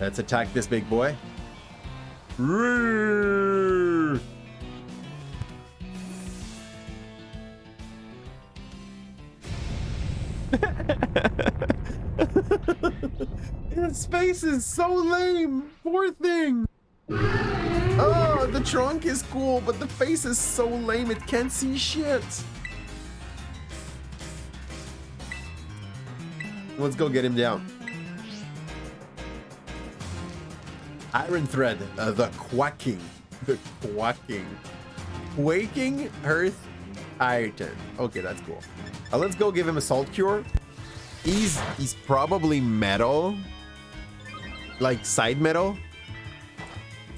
Let's attack this big boy. Roar! His face is so lame. Poor thing. Oh, the trunk is cool, but the face is so lame it can't see shit. Let's go get him down. Iron Thread, the quacking. The quacking. Quaking Earth Titan. Okay, that's cool. Let's go give him a salt cure. He's probably metal. Like side metal.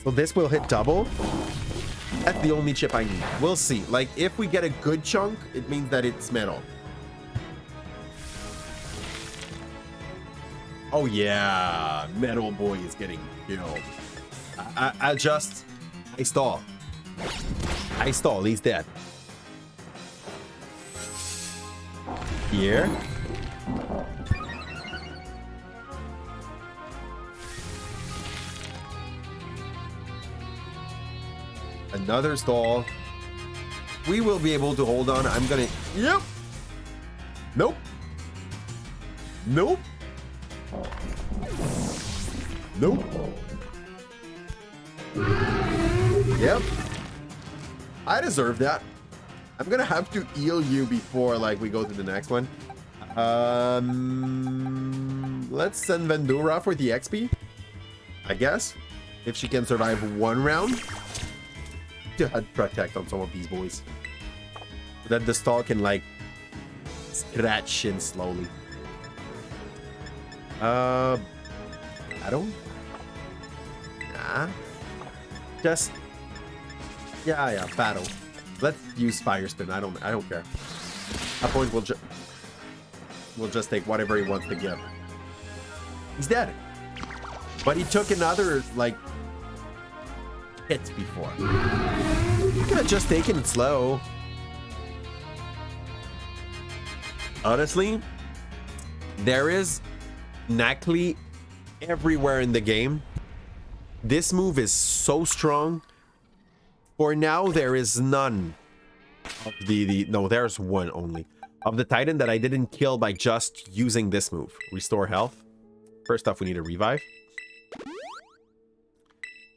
So this will hit double. That's the only chip I need. We'll see. Like if we get a good chunk, it means that it's metal. Oh yeah, Metal Boy is getting killed. I stall. He's dead. Here. Another stall. We will be able to hold on. I'm gonna. Yep. Nope. Nope. Nope. Yep. I deserve that. I'm gonna have to heal you before like we go to the next one. Let's send Vendura for the XP. I guess. If she can survive one round. To head protect on some of these boys. So that the stall can like scratch in slowly. I don't. Nah. Just. Yeah. Battle. Let's use Fire Spin. I don't care. At point we'll just take whatever he wants to give. He's dead. But he took another like hit before. You could have just taken it slow. Honestly, there is Knackly everywhere in the game. This move is so strong. For now, there is none of no, there's one only of the Titan that I didn't kill by just using this move. Restore health. First off, we need a revive.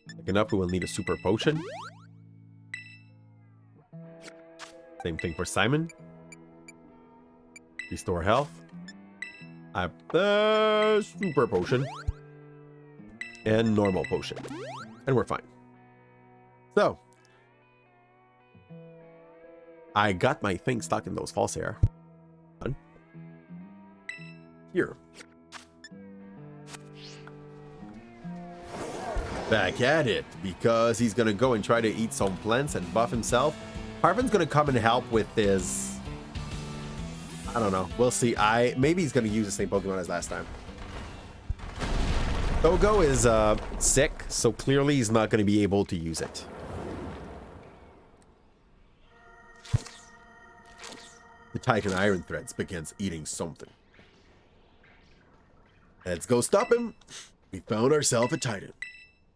Second up, we will need a super potion. Same thing for Simon. Restore health. I have the super potion. And normal potion. And we're fine. So. I got my thing stuck in those false hair. Here. Back at it. Because he's going to go and try to eat some plants and buff himself. Harvin's going to come and help with his... I don't know. We'll see. Maybe he's going to use the same Pokemon as last time. Togo is sick, so clearly he's not going to be able to use it. The Titan Iron Threads begins eating something. Let's go stop him. We found ourselves a Titan.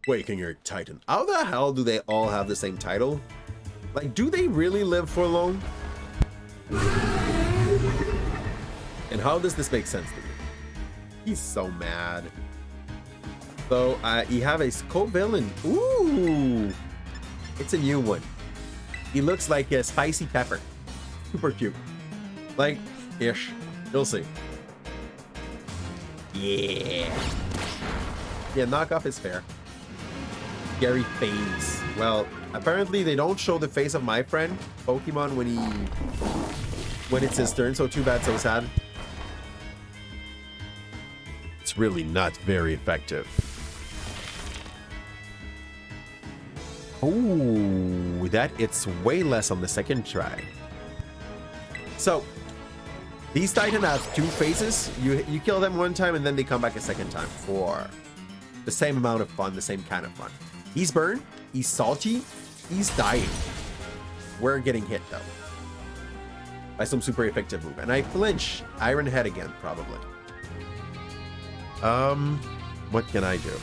Waking your Titan. How the hell do they all have the same title? Like, do they really live for long? And how does this make sense to me? He's so mad. So, you have a Scovillain. Ooh! It's a new one. He looks like a spicy pepper. Super cute. Like, ish. You'll see. Yeah. Yeah, knockoff is fair. Scary face. Well, apparently they don't show the face of my friend Pokemon when it's his turn, so too bad, so sad. It's really not very effective. Oh, it's way less on the second try. So, these Titan have two phases. You kill them one time and then they come back a second time for the same amount of fun, the same kind of fun. He's burned, he's salty, he's dying. We're getting hit though by some super effective move. And I flinch. Iron Head again, probably. What can I do?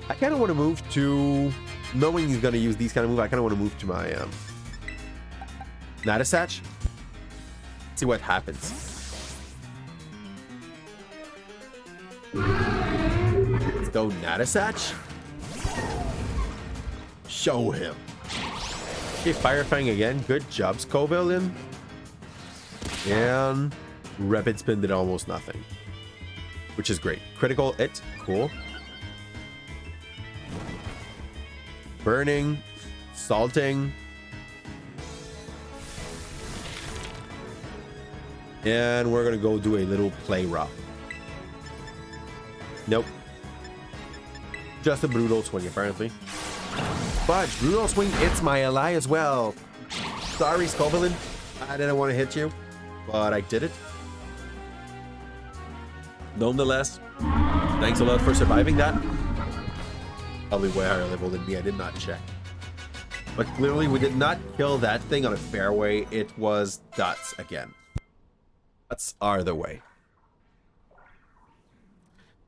I kind of want to move to, knowing he's going to use these kind of moves, I kind of want to move to my Natasach. See what happens. Let's go Natasach. Show him. Okay, Fire Fang again. Good job, Scoville. And Rapid Spin did almost nothing, which is great. Critical hit. Cool. Burning. Salting. And we're going to go do a little play rough. Nope. Just a brutal swing, apparently. But brutal swing hits my ally as well. Sorry, Scoville. I didn't want to hit you, but I did it. Nonetheless, thanks a lot for surviving that. Probably way higher level than me. I did not check. But clearly, we did not kill that thing on a fair way. It was dots again. Dots are the way.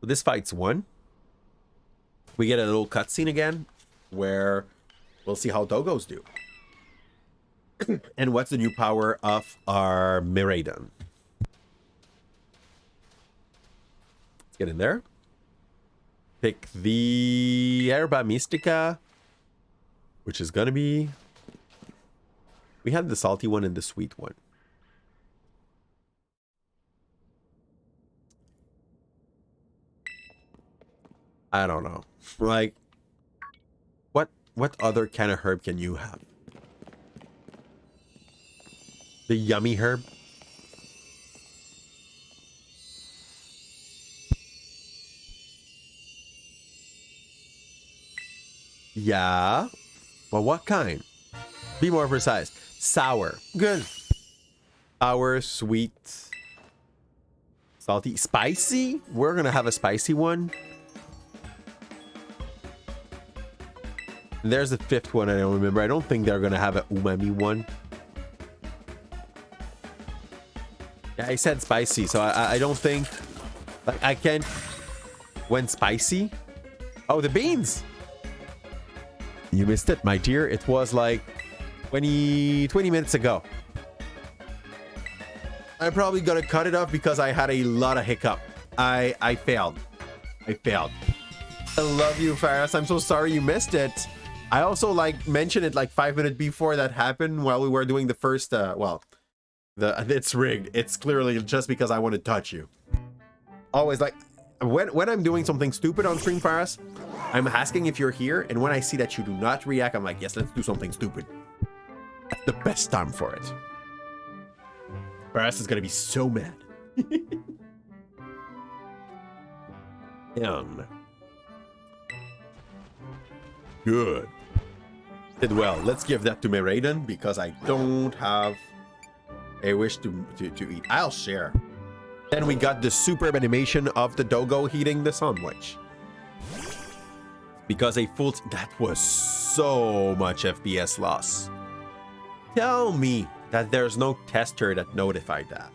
So this fight's won. We get a little cutscene again, where we'll see how Dogos do. And what's the new power of our Miraidon. Let's get in there. Pick the Herba Mystica, which is gonna be... We had the salty one and the sweet one. I don't know. Like, what other kind of herb can you have? The yummy herb? Yeah. Well, what kind? Be more precise. Sour. Good. Sour, sweet, salty, spicy? We're gonna have a spicy one. And there's the fifth one I don't remember. I don't think they're gonna have an umami one. Yeah, I said spicy, so I don't think... Like, I can't... When spicy? Oh, the beans! You missed it, my dear. It was like 20 minutes ago. I'm probably gonna cut it off because I had a lot of hiccup. I failed. I failed. I love you, Faris. I'm so sorry you missed it. I also like mentioned it like 5 minutes before that happened while we were doing the first well, it's rigged. It's clearly just because I want to touch you. Always like when I'm doing something stupid on stream, Faris, I'm asking if you're here, and when I see that you do not react, I'm like, yes, let's do something stupid. That's the best time for it. Faris is gonna be so mad. Good. Did well. Let's give that to Miraidon because I don't have a wish to eat. I'll share. Then we got the superb animation of the Dogo heating the sandwich. Because a full... That was so much FPS loss. Tell me that there's no tester that notified that.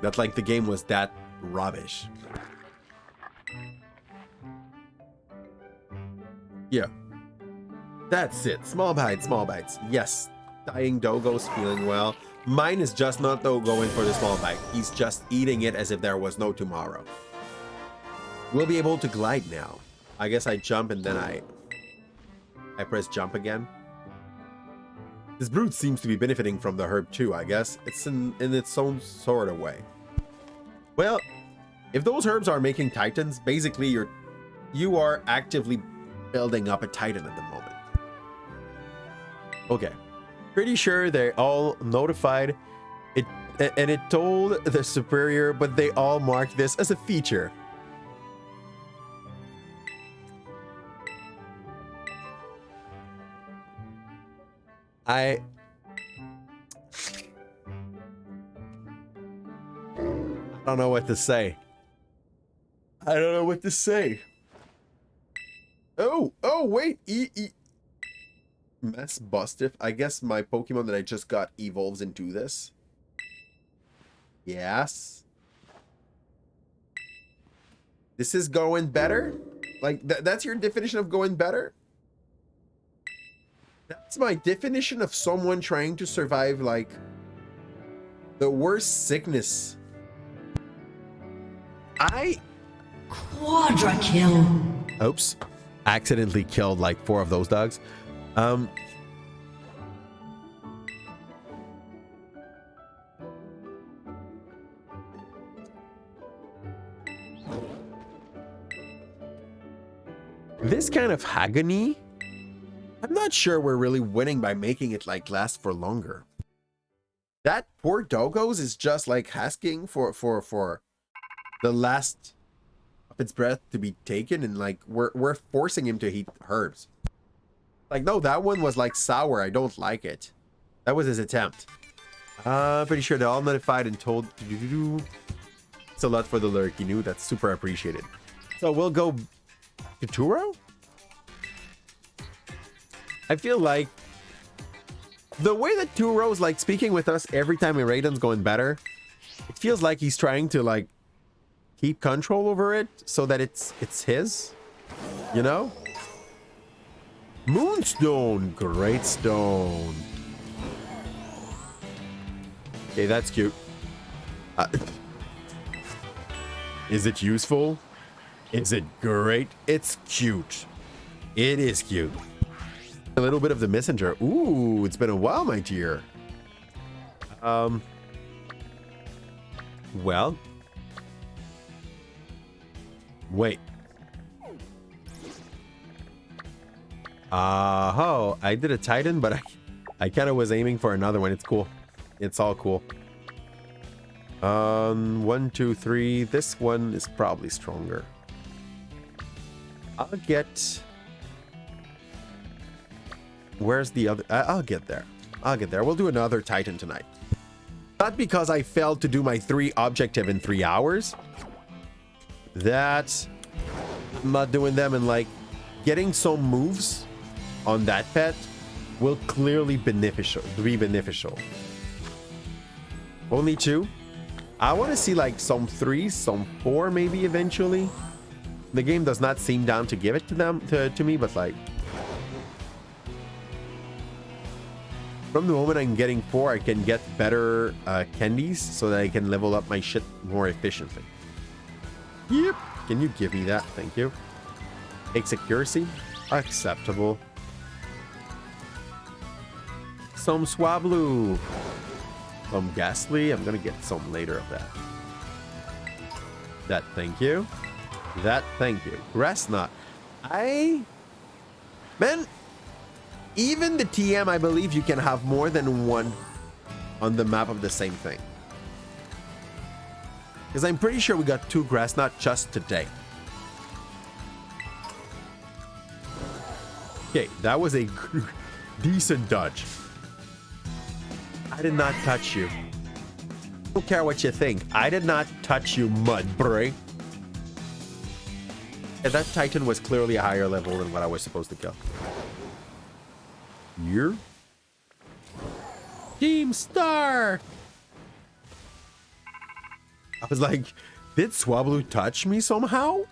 That like the game was that rubbish. Yeah. That's it. Small bites, small bites. Yes. Dying Dogo's feeling well. Mine is just not though going for the small bite. He's just eating it as if there was no tomorrow. We'll be able to glide now. I guess I jump and then I press jump again. This brute seems to be benefiting from the herb too, I guess. It's in its own sort of way. Well, if those herbs are making titans, basically you are actively building up a titan at the moment. Okay. Pretty sure they're all notified it, and it told the superior, but they all marked this as a feature. I don't know what to say. I don't know what to say. Oh, wait. Mess Bustiff. I guess my Pokemon that I just got evolves into this. Yes. This is going better. Like, that's your definition of going better? That's my definition of someone trying to survive, like, the worst sickness. Quadra kill. Oops. Accidentally killed, like, 4 of those dogs. This kind of agony, I'm not sure we're really winning by making it like last for longer. That poor doggos is just like asking for the last of its breath to be taken, and like we're forcing him to eat herbs. Like, no, that one was like sour. I don't like it. That was his attempt. Pretty sure they're all notified and told. It's a lot for the lurk. You knew that's super appreciated. So we'll go to Turo. I feel like the way that Turo's like speaking with us every time Raiden's going better, it feels like he's trying to like keep control over it so that it's his, you know? Moonstone, great stone. Okay, that's cute. Is it useful? Is it great? It's cute. It is cute. A little bit of the messenger. Ooh, it's been a while, my dear. Well. Wait. Oh, I did a Titan, but I kind of was aiming for another one. It's cool. It's all cool. 1, 2, 3. This one is probably stronger. I'll get... Where's the other? I'll get there. I'll get there. We'll do another Titan tonight. Not because I failed to do my 3 objective in 3 hours. That I'm not doing them, and like getting some moves on that pet will clearly be beneficial. Only 2. I want to see like some 3, some 4 maybe eventually. The game does not seem down to give it to them to me, but like from the moment I'm getting 4, I can get better candies so that I can level up my shit more efficiently. Yep. Can you give me that? Thank you. Takes accuracy. Acceptable. Some Swablu. Some Ghastly. I'm gonna get some later of that. That, thank you. That, thank you. Grassnut. Man, even the TM, I believe you can have more than one on the map of the same thing. Because I'm pretty sure we got 2 Grassnut just today. Okay, that was a decent dodge. I did not touch you. I don't care what you think. I did not touch you, Mudbray. Yeah, that Titan was clearly a higher level than what I was supposed to kill. Here. Team Star! I was like, did Swablu touch me somehow?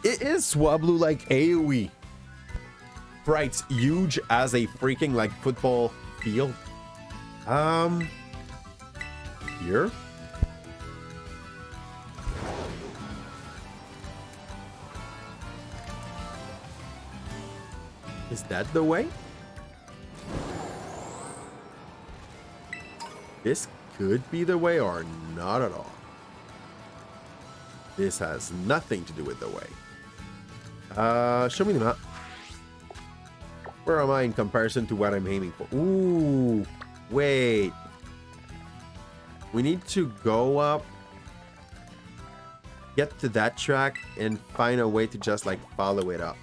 It is Swablu like AoE. Bright's huge as a freaking like football field. Here. Is that the way? This could be the way or not at all. This has nothing to do with the way. Show me the map. Where am I in comparison to what I'm aiming for? Ooh, wait. We need to go up, get to that track, and find a way to just like follow it up.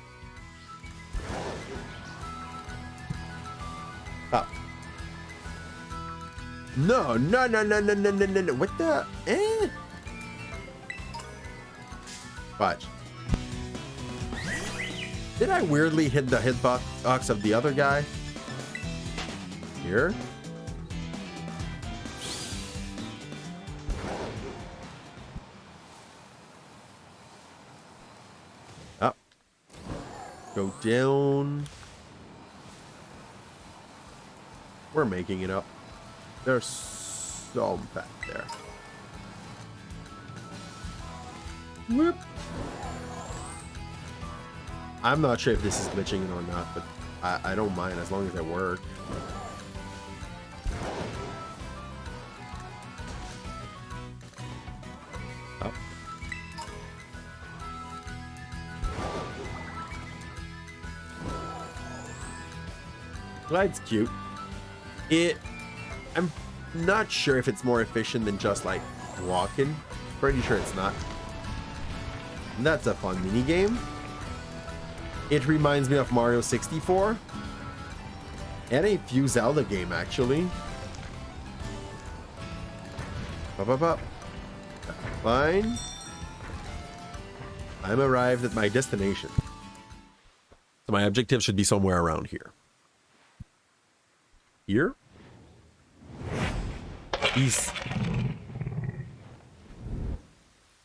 Up. No. What the? Watch. Did I weirdly hit the hitbox of the other guy? Here? Oh, Go down. We're making it up. There's some back there. Whoop. I'm not sure if this is glitching or not, but I don't mind as long as it works. Up. Glide's cute. I'm not sure if it's more efficient than just like walking. Pretty sure it's not. That's a fun mini game. It reminds me of Mario 64 and a few Zelda game actually. Up, up, up. Fine. I'm arrived at my destination. So my objective should be somewhere around here. Here? East.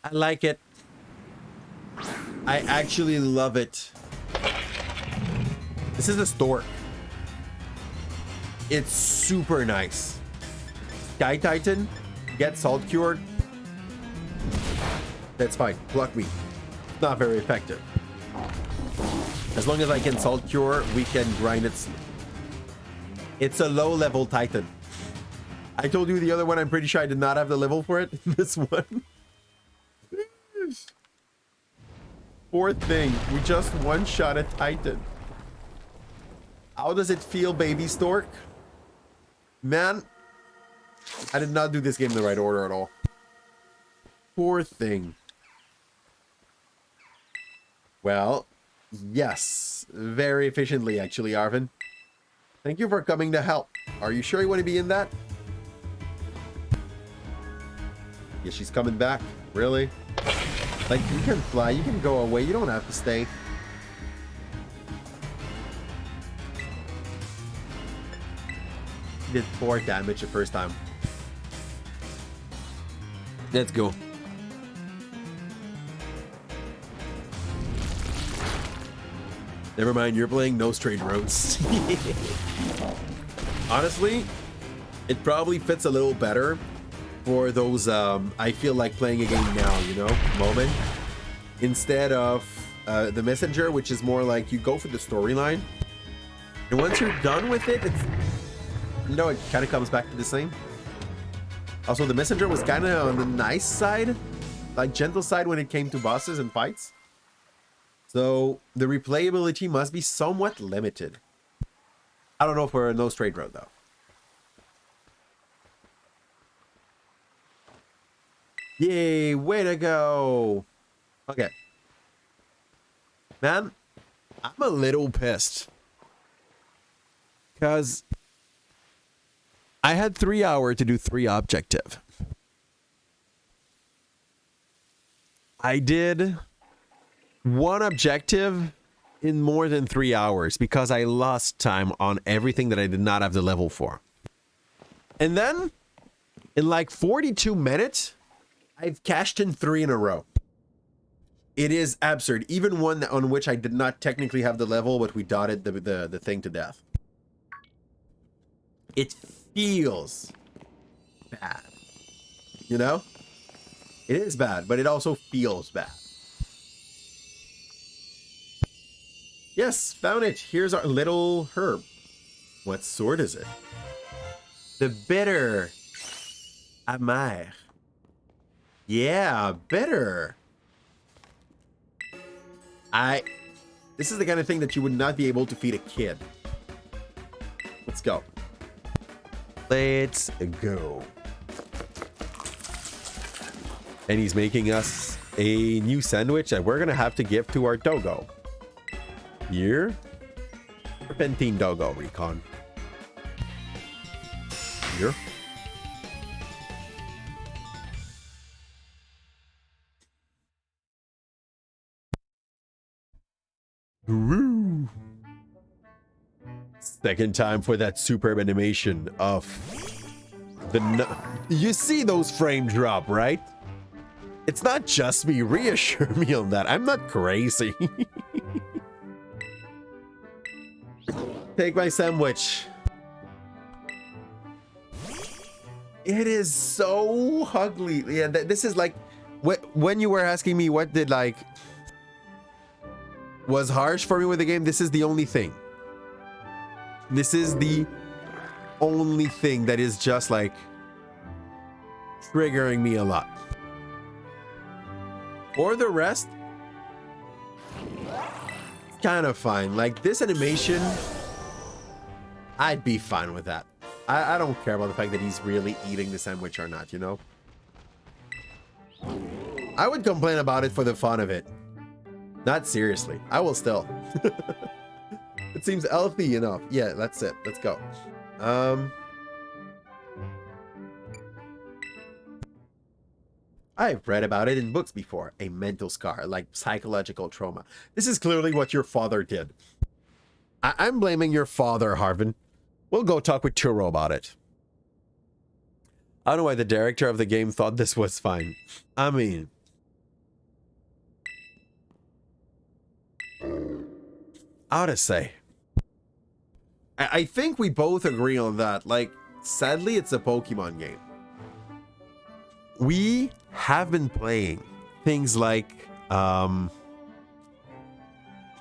I like it. I actually love it. This is a stork. It's super nice. Sky Titan, get salt cured. That's fine. Pluck me. Not very effective. As long as I can salt cure, we can grind it. It's a low level Titan. I told you the other one, I'm pretty sure I did not have the level for it. This one. Poor thing. We just one-shot a Titan. How does it feel, baby stork? Man, I did not do this game in the right order at all. Poor thing. Well, yes. Very efficiently, actually, Arvin. Thank you for coming to help. Are you sure you want to be in that? Yeah, she's coming back. Really? Like, you can fly. You can go away. You don't have to stay. Did 4 damage the first time. Let's go. Never mind, you're playing No Straight Roads. Honestly, it probably fits a little better for those I feel like playing a game now, you know, moment. Instead of the Messenger, which is more like you go for the storyline. And once you're done with it, it's, you know, it kind of comes back to the same. Also, the Messenger was kind of on the nice side, like gentle side when it came to bosses and fights. So the replayability must be somewhat limited. I don't know for a No Straight Road though. Yay, way to go. Okay. Man, I'm a little pissed. Because I had 3 hours to do 3 objective. I did 1 objective in more than 3 hours because I lost time on everything that I did not have the level for. And then in like 42 minutes, I've cashed in 3 in a row. It is absurd. Even one on which I did not technically have the level, but we dotted the thing to death. It feels bad. You know? It is bad, but it also feels bad. Yes, found it. Here's our little herb. What sort is it? The bitter. Amer. Yeah, bitter. This is the kind of thing that you would not be able to feed a kid. Let's go. Let's go. And he's making us a new sandwich that we're going to have to give to our doggo. Here. Serpentine doggo, Recon. Here. Woo. Second time for that superb animation of the... You see those frames drop, right? It's not just me. Reassure me on that. I'm not crazy. Take my sandwich. It is so ugly. Yeah, this is like when you were asking me what did like was harsh for me with the game, this is the only thing. This is the only thing that is just like triggering me a lot. For the rest, kind of fine. Like this animation, I'd be fine with that. I don't care about the fact that he's really eating the sandwich or not, you know? I would complain about it for the fun of it. Not seriously. I will still. It seems healthy enough. Yeah, that's it. Let's go. I've read about it in books before. A mental scar, like psychological trauma. This is clearly what your father did. I'm blaming your father, Harvin. We'll go talk with Churro about it. I don't know why the director of the game thought this was fine. I mean... how to say? I think we both agree on that. Like, sadly, it's a Pokemon game. We have been playing things like...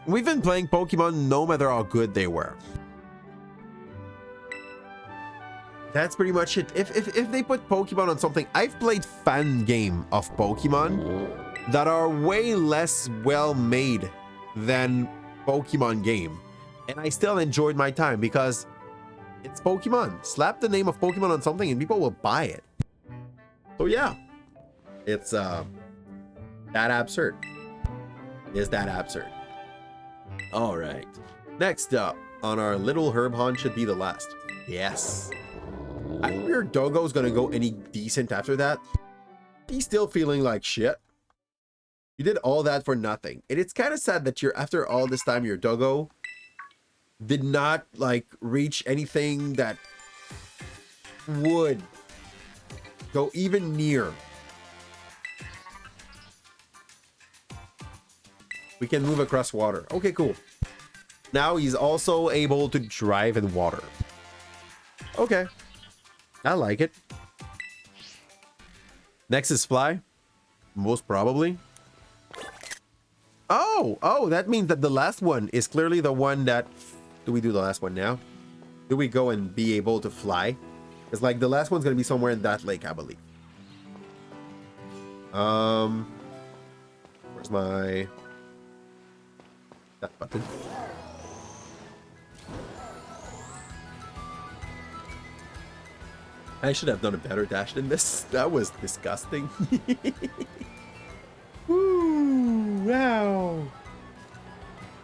we've been playing Pokemon no matter how good they were. That's pretty much it. If they put Pokemon on something, I've played fan game of Pokemon that are way less well made than Pokemon game, and I still enjoyed my time because it's Pokemon. Slap the name of Pokemon on something and people will buy it. So yeah, it's that absurd. Is that absurd? All right. Next up on our little herb hunt should be the last. Yes. I think your Dogo's gonna go any decent after that. He's still feeling like shit. You did all that for nothing. And it's kind of sad that you're, after all this time, your Dogo did not like reach anything that would go even near. We can move across water. Okay, cool. Now he's also able to drive in water. Okay. I like it. Next is fly. Most probably. Oh, that means that the last one is clearly the one that... do we do the last one now? Do we go and be able to fly? It's like the last one's going to be somewhere in that lake, I believe. Where's my... that button? I should have done a better dash than this. That was disgusting. Woo, wow.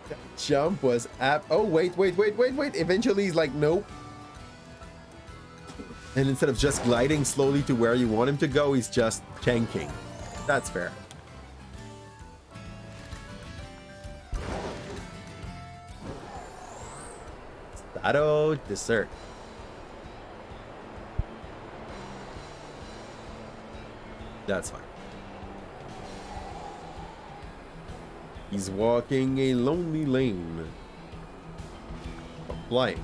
That jump was oh, wait. Eventually he's like, nope. And instead of just gliding slowly to where you want him to go, he's just tanking. That's fair. Stato dessert. That's fine. He's walking a lonely lane. Flying.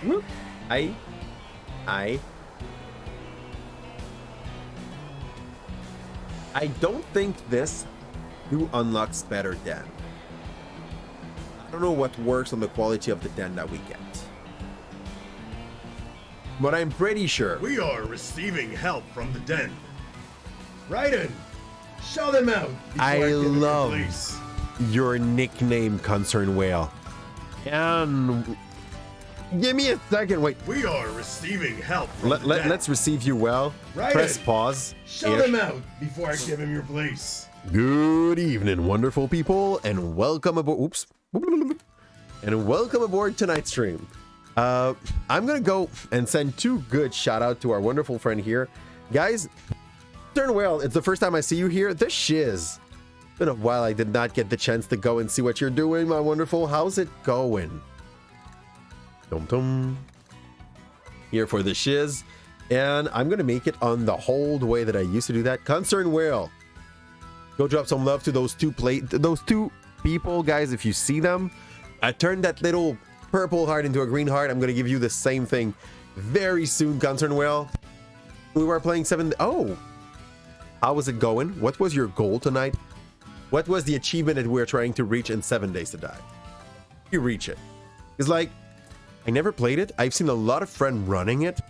Whoop. I don't think this unlocks better den. I don't know what works on the quality of the den that we get. But I'm pretty sure. We are receiving help from the den. Raiden, show them out. I love your nickname, Concern Whale. And give me a second. Wait. We are receiving help from the den. Let's receive you well. Raiden, press pause. Show them out before I give him your place. Good evening, wonderful people, and welcome aboard. Oops. And welcome aboard tonight's stream. I'm gonna go and send two good shout out to our wonderful friend here. Guys, turn well, it's the first time I see you here. The shiz. Been a while I did not get the chance to go and see what you're doing, my wonderful. How's it going? Dum-dum. Here for the shiz. And I'm gonna make it on the whole way that I used to do that. Concern Whale. Go drop some love to those two people, guys, if you see them. I turned that little purple heart into a green heart. I'm going to give you the same thing very soon, Concern Whale. We were playing 7... Oh! How was it going? What was your goal tonight? What was the achievement that we're trying to reach in 7 days to die? You reach it. It's like, I never played it. I've seen a lot of friends running it.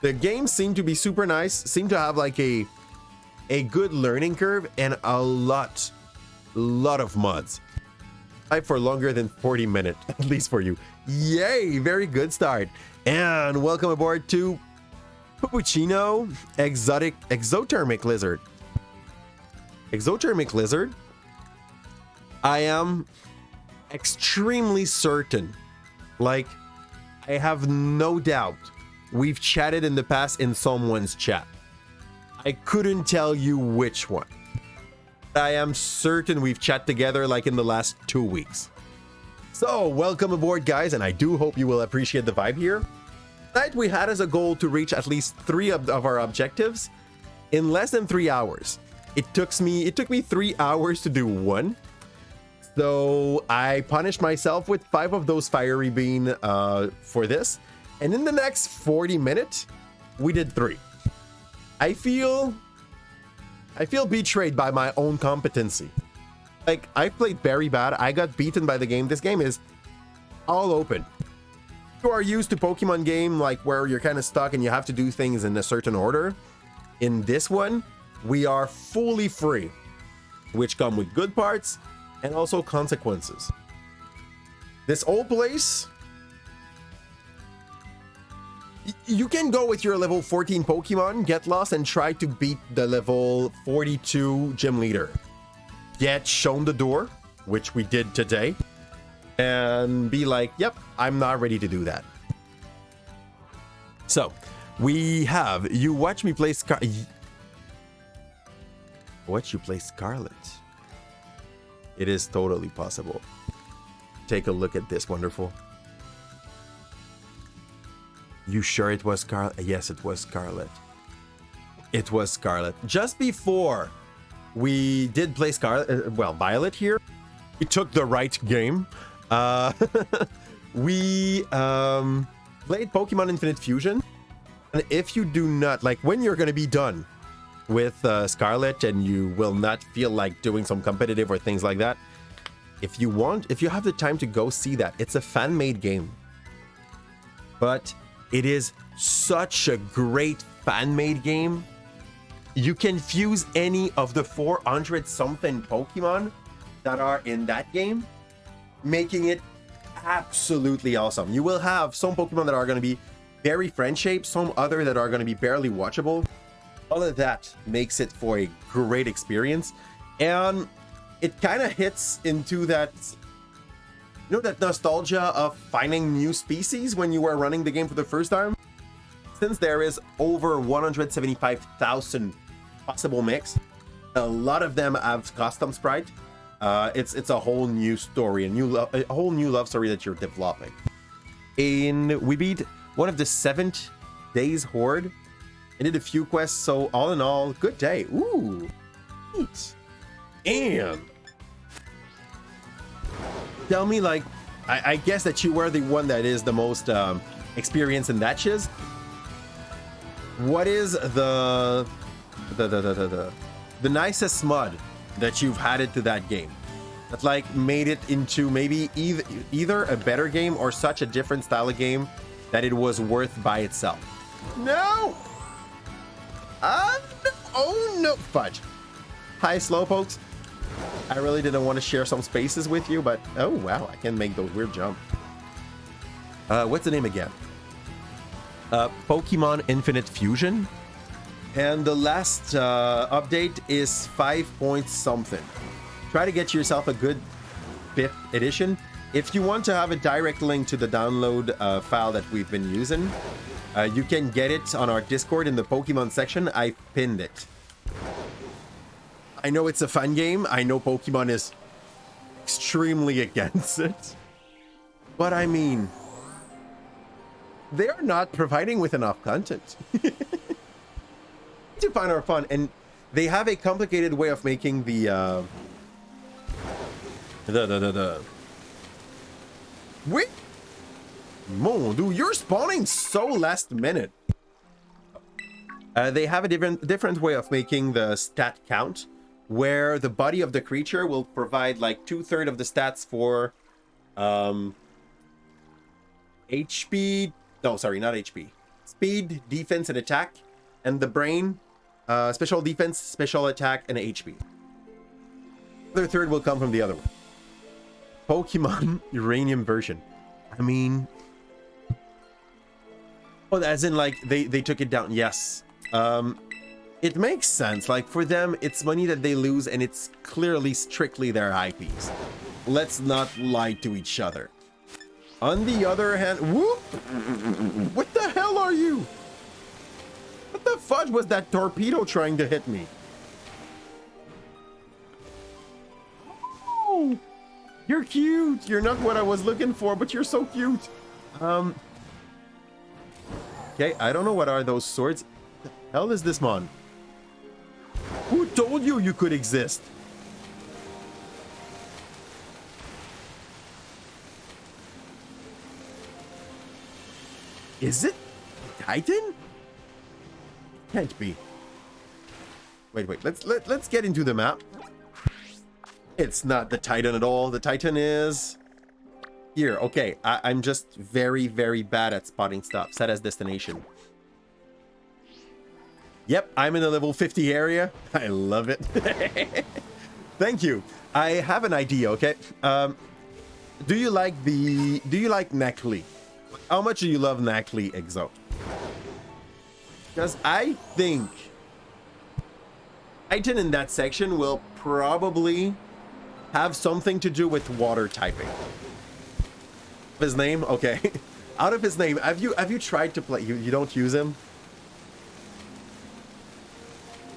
The game seemed to be super nice. Seemed to have like a good learning curve and a lot of mods. Live for longer than 40 minutes, at least for you. Yay, very good start. And welcome aboard to Pupuccino Exothermic Lizard. Exothermic Lizard. I am extremely certain, like, I have no doubt we've chatted in the past in someone's chat. I couldn't tell you which one. I am certain we've chat together like in the last 2 weeks. So welcome aboard, guys, and I do hope you will appreciate the vibe here. Tonight we had as a goal to reach at least 3 of our objectives in less than 3 hours. It took me 3 hours to do one. So I punished myself with 5 of those fiery bean for this. And in the next 40 minutes, we did 3. I feel betrayed by my own competency. Like, I played very bad. I got beaten by the game. This game is all open. You are used to Pokemon game, like where you're kind of stuck and you have to do things in a certain order. In this one, we are fully free, which come with good parts and also consequences. This old place, you can go with your level 14 Pokemon, get lost, and try to beat the level 42 gym leader. Get shown the door, which we did today, and be like, yep, I'm not ready to do that. So, we have, you watch me play Watch you play Scarlet. It is totally possible. Take a look at this, wonderful. You sure it was Scarlet? Yes, it was Scarlet. It was Scarlet. Just before we did play Scarlet, well, Violet here, we took the right game. We played Pokemon Infinite Fusion. And if you do not, like when you're going to be done with Scarlet and you will not feel like doing some competitive or things like that, if you have the time to go see that, it's a fan-made game. But it is such a great fan-made game. You can fuse any of the 400-something Pokemon that are in that game, making it absolutely awesome. You will have some Pokemon that are going to be very friend-shaped, some other that are going to be barely watchable. All of that makes it for a great experience. And it kind of hits into that, you know, that nostalgia of finding new species when you were running the game for the first time. Since there is over 175,000 possible mix, a lot of them have custom sprite. It's a whole new story, a whole new love story that you're developing. We beat one of the 7 days horde. I did a few quests, so all in all, good day. Ooh, neat. And tell me, like, I guess that you were the one that is the most experienced in that shiz. What is the nicest mod that you've added to that game that like made it into maybe either a better game or such a different style of game that it was worth by itself? No. Oh no, fudge. Hi, Slowpokes. I really didn't want to share some spaces with you, but oh wow, I can make those weird jumps. What's the name again? Pokemon Infinite Fusion. And the last update is 5 point something. Try to get yourself a good 5th edition. If you want to have a direct link to the download file that we've been using, you can get it on our Discord in the Pokemon section. I pinned it. I know it's a fun game. I know Pokemon is extremely against it. But I mean, they are not providing with enough content. To find our fun, and they have a complicated way of making the Wait! Mon, dude, you're spawning so last minute. They have a different way of making the stat count, where the body of the creature will provide like 2/3 of the stats for HP. No, sorry, not HP. Speed, defense, and attack, and the brain, special defense, special attack, and HP. The other third will come from the other one. Pokemon Uranium version. I mean, oh, as in like they took it down. Yes. It makes sense. Like for them, it's money that they lose, and it's clearly strictly their IPs. Let's not lie to each other. On the other hand, whoop! What the hell are you? What the fudge was that torpedo trying to hit me? Oh, you're cute. You're not what I was looking for, but you're so cute. Okay, I don't know what are those swords. The hell is this mon? Who told you you could exist? Is it Titan? Can't be. Wait. Let's get into the map. It's not the Titan at all. The Titan is here. Okay, I'm just very, very bad at spotting stuff. Set as destination. Yep, I'm in the level 50 area. I love it. Thank you. I have an idea, okay? Do you like Nakli? How much do you love Nakli, Exo? Because I think Titan in that section will probably have something to do with water typing. His name? Okay. Out of his name, have you tried to play? You don't use him?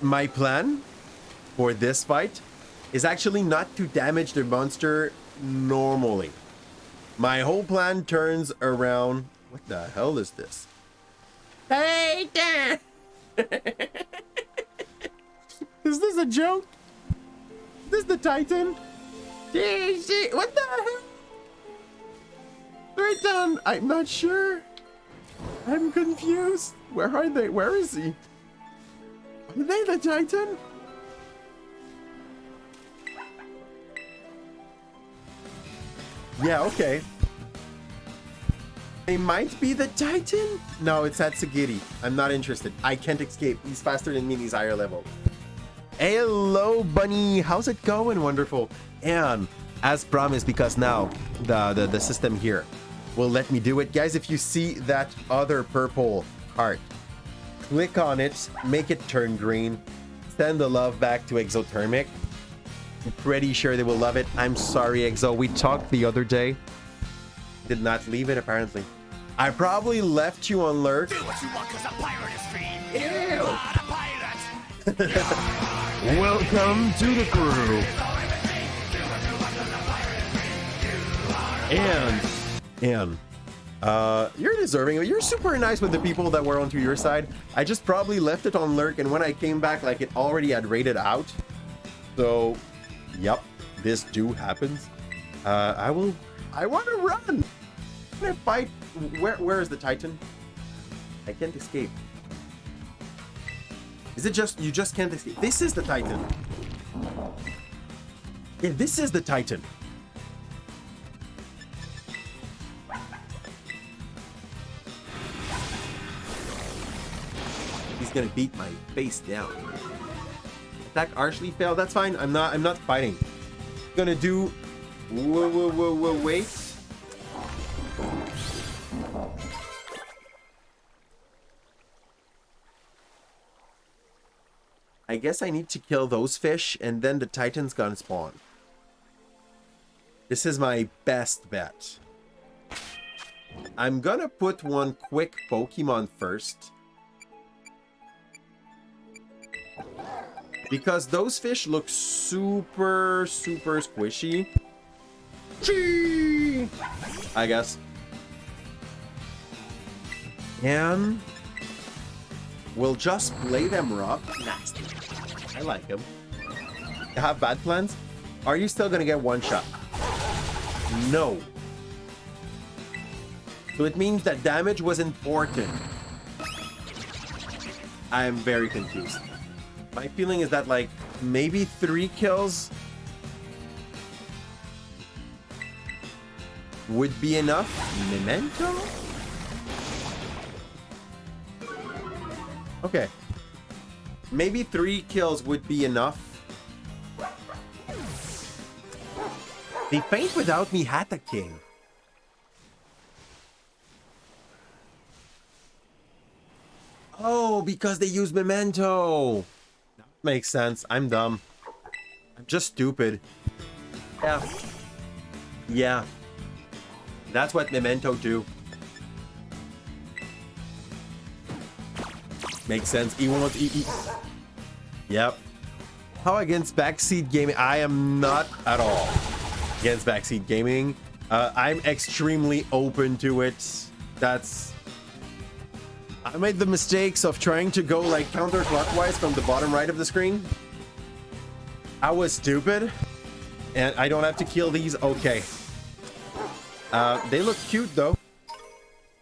My plan for this fight is actually not to damage the monster normally. My whole plan turns around... What the hell is this? Hey, Dan! Is this a joke? Is this the Titan? What the hell? Right down. I'm not sure. I'm confused. Where are they? Where is he? Are they the Titan? Yeah, okay. They might be the Titan? No, it's Atsugiri. I'm not interested. I can't escape. He's faster than me and he's higher level. Hello, bunny. How's it going? Wonderful. And as promised, because now the system here will let me do it. Guys, if you see that other purple heart, click on it, make it turn green, send the love back to Exothermic. I'm pretty sure they will love it. I'm sorry, Exo. We talked the other day. Did not leave it, apparently. I probably left you on lurk. Do what you want, 'cause a pirate is free. Ew. You are a pirate. Welcome to the crew. And you're deserving. You're super nice with the people that were onto your side. I just probably left it on lurk, and when I came back, like it already had raided out. So, yep, this happens. I want to run. I want to fight. Where is the Titan? I can't escape. Is it just you just can't escape? This is the Titan. Yeah, this is the Titan. He's gonna beat my face down. Attack harshly failed. That's fine. I'm not fighting. Gonna do. Wait. I guess I need to kill those fish, and then the Titan's gonna spawn. This is my best bet. I'm gonna put one quick Pokemon first, because those fish look super squishy. Gee! I guess. And we'll just play them rough. Nasty. I like him. You have bad plans? Are you still gonna get one shot? No. So it means that damage was important. I am very confused. My feeling is that like maybe 3 kills would be enough. Memento? Okay. Maybe 3 kills would be enough. They faint without me attacking. Oh, because they use Memento. Makes sense. I'm dumb. I'm just stupid. Yeah. Yeah. That's what Memento do. Makes sense. He won't eat. Yep. How against backseat gaming? I am not at all against backseat gaming. I'm extremely open to it. I made the mistakes of trying to go like counterclockwise from the bottom right of the screen. I was stupid. And I don't have to kill these. Okay. They look cute though.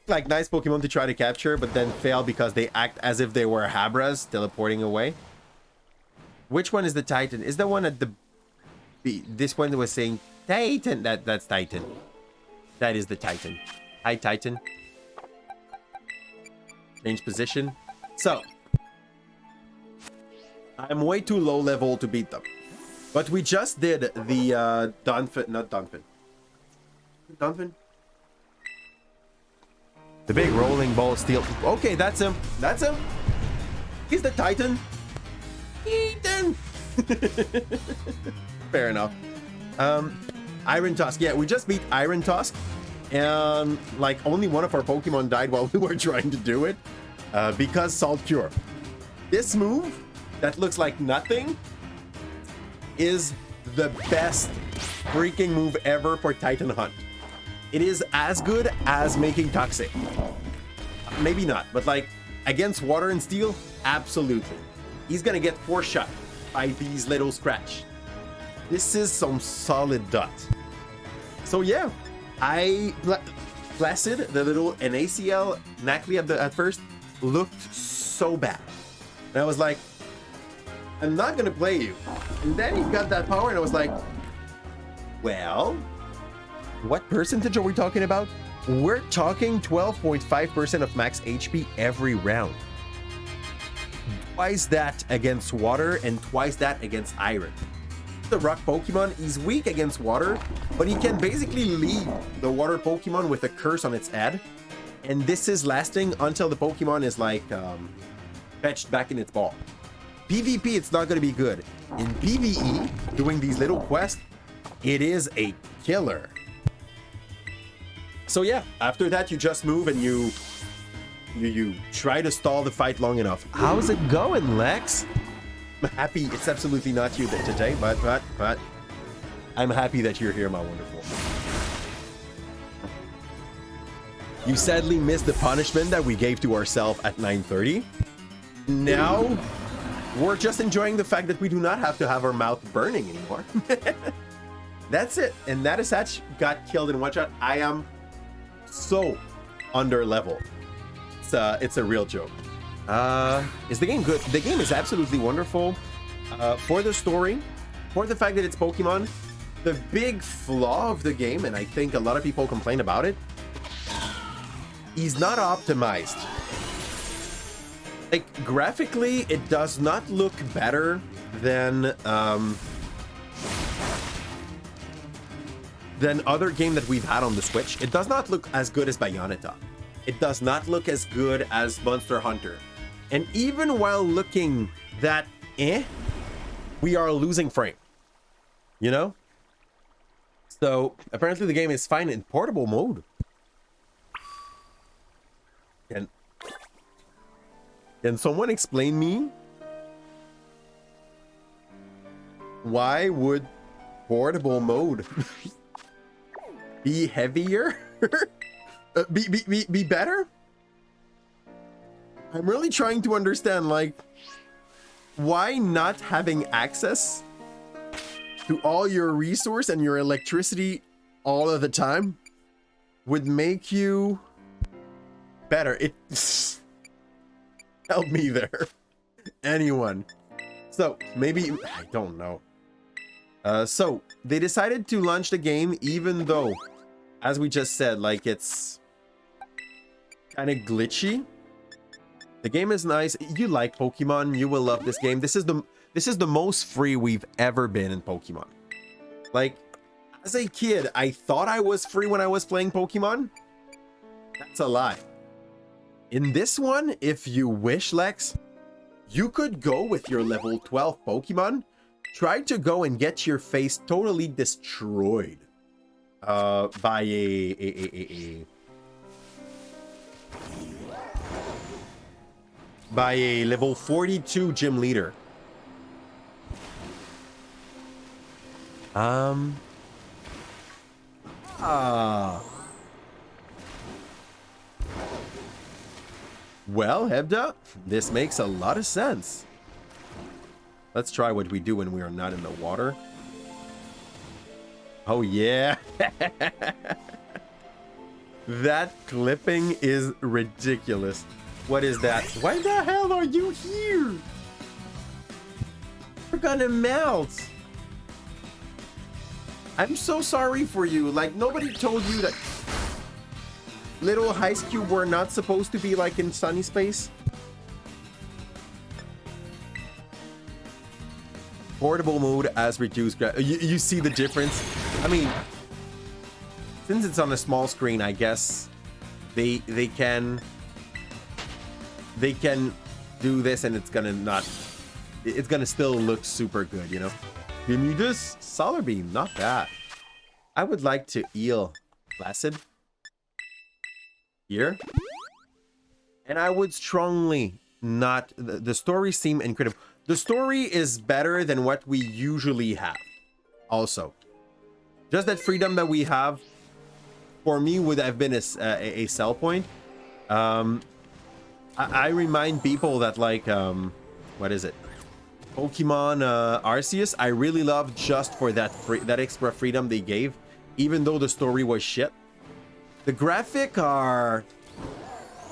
Like nice Pokemon to try to capture, but then fail because they act as if they were Habras teleporting away. Which one is the Titan? Is the one at the B? This one was saying Titan. That's Titan. That is the Titan. Hi, Titan. Change position. So I'm way too low level to beat them. But we just did the Dunfin, not Dunfin. Dunfin? The big rolling ball steel. Okay, that's him. That's him. He's the Titan. Titan. Fair enough. Iron Tusk. Yeah, we just beat Iron Tusk. And like only one of our Pokemon died while we were trying to do it. Because Salt Cure. This move that looks like nothing is the best freaking move ever for Titan Hunt. It is as good as making Toxic. Maybe not, but like against Water and Steel, absolutely. He's gonna get 4 shot by these little scratch. This is some solid dot. So yeah, Placid, the little NaCl Nacli at first, looked so bad. And I was like, I'm not gonna play you. And then he got that power and I was like, well, what percentage are we talking about? We're talking 12.5% of max HP every round. Twice that against water and twice that against iron. The rock Pokemon is weak against water, but he can basically lead the water Pokemon with a curse on its head. And this is lasting until the Pokemon is like fetched back in its ball. PvP, it's not going to be good. In PvE, doing these little quests, it is a killer. So yeah, after that you just move and you try to stall the fight long enough. How's it going, Lex? I'm happy. It's absolutely not you today, but I'm happy that you're here, my wonderful. You sadly missed the punishment that we gave to ourselves at 9:30. Now we're just enjoying the fact that we do not have to have our mouth burning anymore. That's it. And that Asatch got killed in one shot. I am so under level. It's a real joke. Is the game good? The game is absolutely wonderful. For the story, for the fact that it's Pokemon, the big flaw of the game, and I think a lot of people complain about it, he's not optimized. Like graphically, it does not look better than other game that we've had on the Switch. It does not look as good as Bayonetta. It does not look as good as Monster Hunter. And even while looking that we are losing frame. You know? So apparently the game is fine in portable mode. Can someone explain me why would portable mode be heavier? be better? I'm really trying to understand, like, why not having access to all your resource and your electricity all of the time would make you better. It help me there. Anyone. So maybe I don't know. So they decided to launch the game, even though, as we just said, like it's kind of glitchy. The game is nice. You like Pokemon, you will love this game. This is the most free we've ever been in Pokemon. Like, as a kid, I thought I was free when I was playing Pokemon. That's a lie. In this one, if you wish, Lex, you could go with your level 12 Pokemon, try to go and get your face totally destroyed by a level 42 gym leader. Well, Hebda, this makes a lot of sense. Let's try what we do when we are not in the water. Oh, yeah. That clipping is ridiculous. What is that? Why the hell are you here? We're gonna melt. I'm so sorry for you. Like, nobody told you that little ice cube were not supposed to be like in sunny space. Portable mode as reduced. You see the difference? I mean, since it's on a small screen, I guess they can do this and it's gonna still look super good, you know? Give me this solar beam, not bad. I would like to eel Placid here, and I would strongly not. The story seemed incredible. The story is better than what we usually have. Also, just that freedom that we have, for me, would have been a sell point. I remind people that, like, what is it? Pokemon Arceus, I really love just for that extra freedom they gave, even though the story was shit. The graphics are,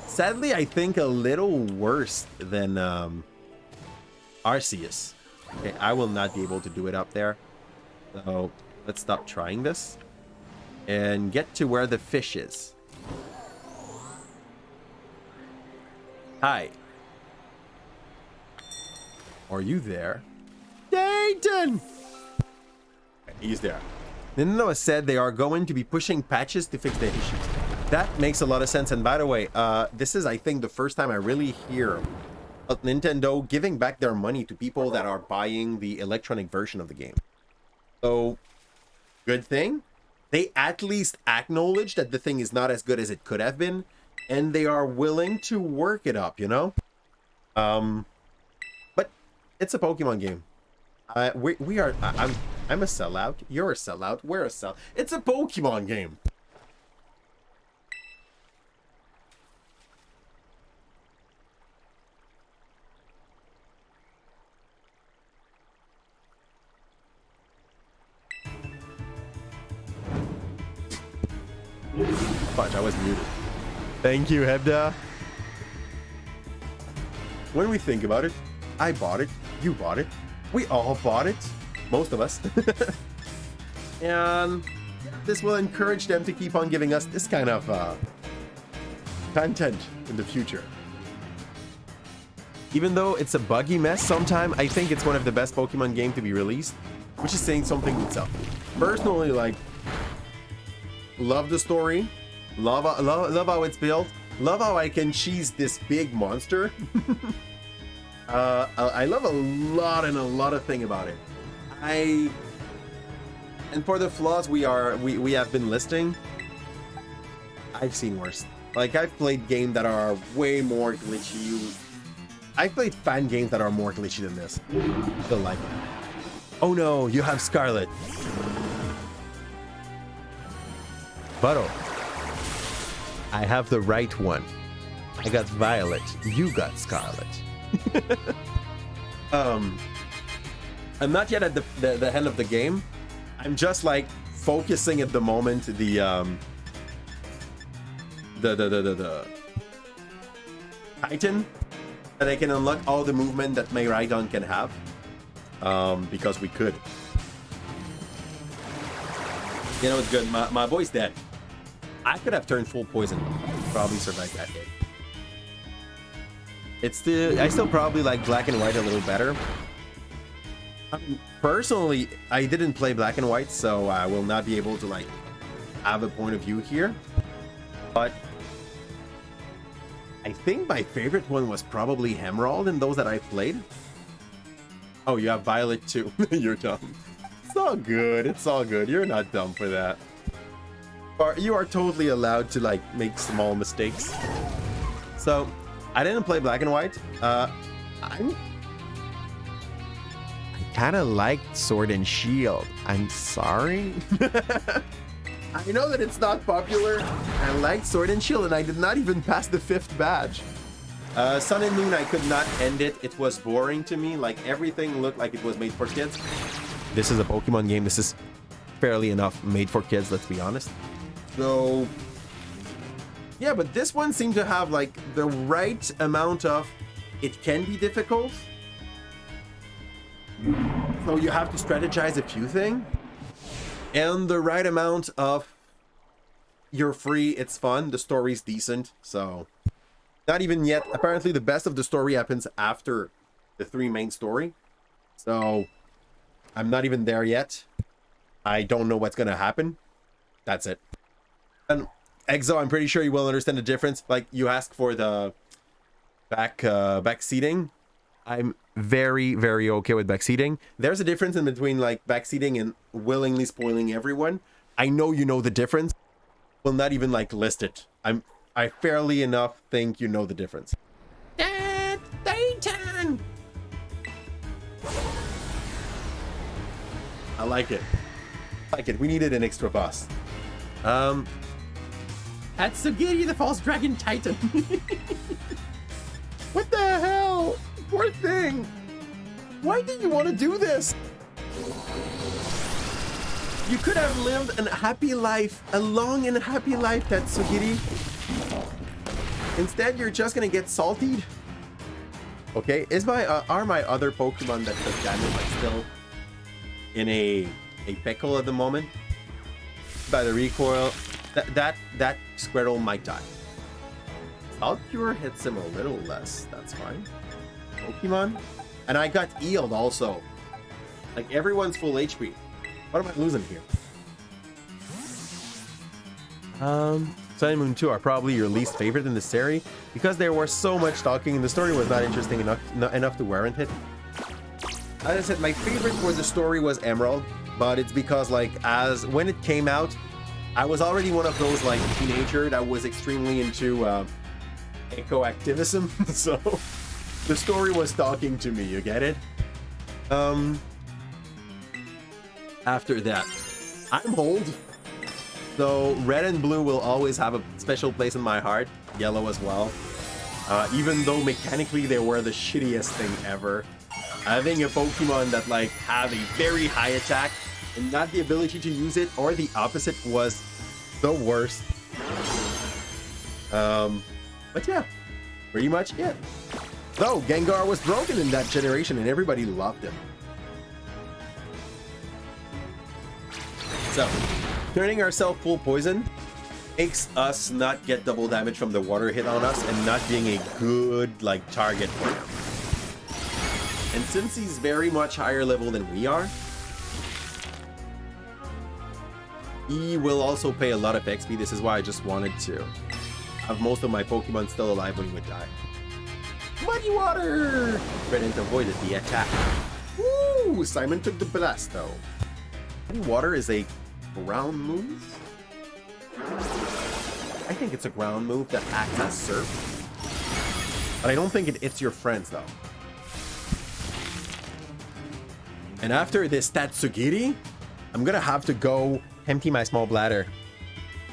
sadly, I think a little worse than Arceus. Okay, I will not be able to do it up there. So let's stop trying this and get to where the fish is. Hi. Are you there? Dayton! He's there. Nintendo said they are going to be pushing patches to fix the issues. That makes a lot of sense. And by the way, this is, I think, the first time I really hear of Nintendo giving back their money to people that are buying the electronic version of the game. So, good thing. They at least acknowledge that the thing is not as good as it could have been, and they are willing to work it up, you know? But it's a Pokemon game. I'm a sellout. You're a sellout. We're a sellout. It's a Pokemon game. Fudge, I was muted. Thank you, Hebda. When we think about it, I bought it, you bought it, we all bought it, most of us. And this will encourage them to keep on giving us this kind of content in the future. Even though it's a buggy mess sometime, I think it's one of the best Pokemon games to be released, which is saying something itself. Personally, like, love the story, love how it's built, love how I can cheese this big monster. I love a lot of things about it. And for the flaws we have been listing, I've seen worse. Like, I've played games that are way more glitchy. I've played fan games that are more glitchy than this. Still like it. Oh no, you have Scarlet. Butto. I have the right one. I got Violet. You got Scarlet. I'm not yet at the end of the game. I'm just like focusing at the moment Titan, that I can unlock all the movement that Miraidon can have. Because we could. You know, it's good. My boy's dead. I could have turned full poison. Probably survived that hit. I still probably like black and white a little better. Personally, I didn't play black and white, so I will not be able to like have a point of view here. But I think my favorite one was probably Emerald in those that I played. Oh, you have Violet too. You're dumb. It's all good. It's all good. You're not dumb for that. You are totally allowed to like make small mistakes. So I didn't play black and white. I kind of liked Sword and Shield. I'm sorry. I know that it's not popular. I liked Sword and Shield, and I did not even pass the 5th badge. Sun and Moon, I could not end it. It was boring to me. Like, everything looked like it was made for kids. This is a Pokemon game. This is fairly enough made for kids, let's be honest. So, yeah, but this one seemed to have, like, the right amount of... It can be difficult. So you have to strategize a few things. And the right amount of... You're free, it's fun, the story's decent, so... Not even yet. Apparently the best of the story happens after the 3 main story. So, I'm not even there yet. I don't know what's gonna happen. That's it. And Exo, I'm pretty sure you will understand the difference. Like, you ask for the back seating. I'm very, very okay with back seating. There's a difference in between, like, back seating and willingly spoiling everyone. I know you know the difference. Will not even, like, list it. I fairly enough think you know the difference. Titan! I like it. I like it. We needed an extra boss. Hatsugiri, the false dragon Titan. What the hell? Poor thing. Why did you want to do this? You could have lived a happy life, a long and happy life, Tatsugiri. Instead, you're just gonna get saltied. Okay, are my other Pokemon that took damage like still in a pickle at the moment? By the recoil, that Squirtle might die. Salt Cure hits him a little less. That's fine. Pokemon, and I got healed also. Like, everyone's full HP. What am I losing here? Sun and Moon 2 are probably your least favorite in the series because there was so much talking and the story was not interesting enough to warrant it. As I said, my favorite for the story was Emerald, but it's because, like, when it came out, I was already one of those, like, teenager that was extremely into eco-activism, so the story was talking to me, you get it? After that, I'm old, so red and blue will always have a special place in my heart, yellow as well. Even though mechanically they were the shittiest thing ever. Having a Pokemon that, like, have a very high attack and not the ability to use it, or the opposite, was the worst. But yeah, pretty much it. Though Gengar was broken in that generation and everybody loved him. So, turning ourselves full poison makes us not get double damage from the water hit on us and not being a good, like, target for him. And since he's very much higher level than we are, he will also pay a lot of XP. This is why I just wanted to have most of my Pokemon still alive when he would die. Muddy Water! Redent avoided the attack. Woo! Simon took the blast, though. Muddy Water is a ground move? I think it's a ground move that acts as Surf. But I don't think it hits your friends, though. And after this Tatsugiri, I'm gonna have to go empty my small bladder.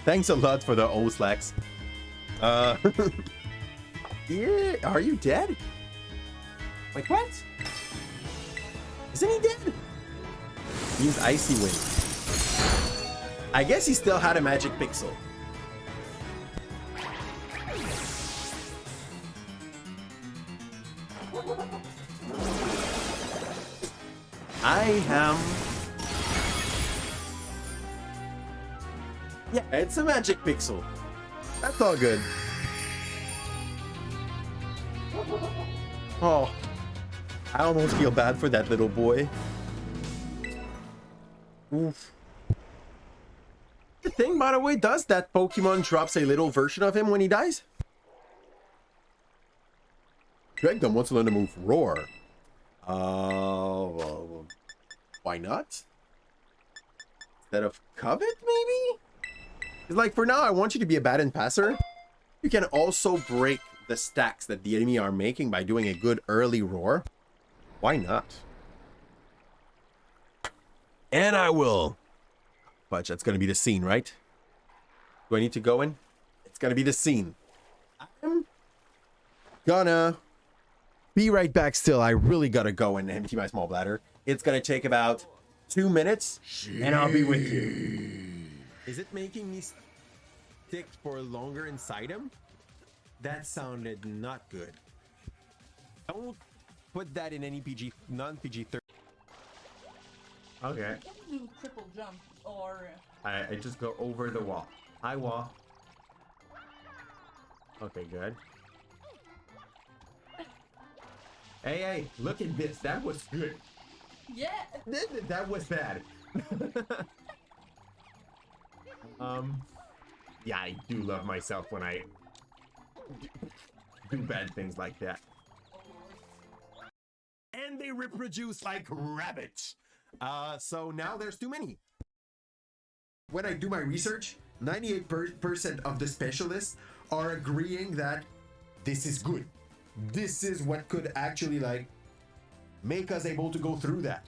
Thanks a lot for the O-Slacks. Yeah, are you dead? Wait, what? Isn't he dead? He's Icy Wind. I guess he still had a magic pixel. I am... Yeah, it's a magic pixel. That's all good. Oh, I almost feel bad for that little boy. Oof. The thing, by the way, does that Pokemon drops a little version of him when he dies? Dragdom wants to learn the move Roar. Why not? Instead of Covet, maybe? It's like, for now, I want you to be a baton passer. You can also break the stacks that the enemy are making by doing a good early Roar. Why not? And I will. Fudge, that's going to be the scene, right? Do I need to go in? It's going to be the scene. I'm gonna be right back still. I really got to go and empty my small bladder. It's going to take about 2 minutes, and I'll be with you. Is it making me stick for longer inside him? That sounded not good. Don't put that in any PG, non-PG 13. Okay. You can do triple jump or... I just go over the wall. High wall. Okay, good. Hey, look at this. That was good. Yeah! That was bad. Yeah, I do love myself when I do bad things like that. And they reproduce like rabbits. So now there's too many. When I do my research, 98% of the specialists are agreeing that this is good. This is what could actually like make us able to go through that.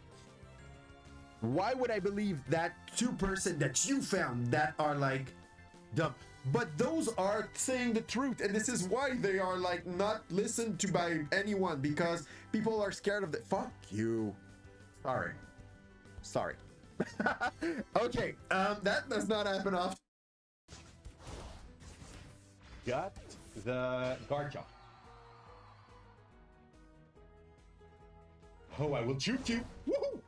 Why would I believe that 2% that you found that are like dumb? But those are saying the truth, and this is why they are like not listened to by anyone, because people are scared of the fuck you. Sorry. Okay, that does not happen often. Got the Garchomp. Oh, I will shoot you. Woohoo!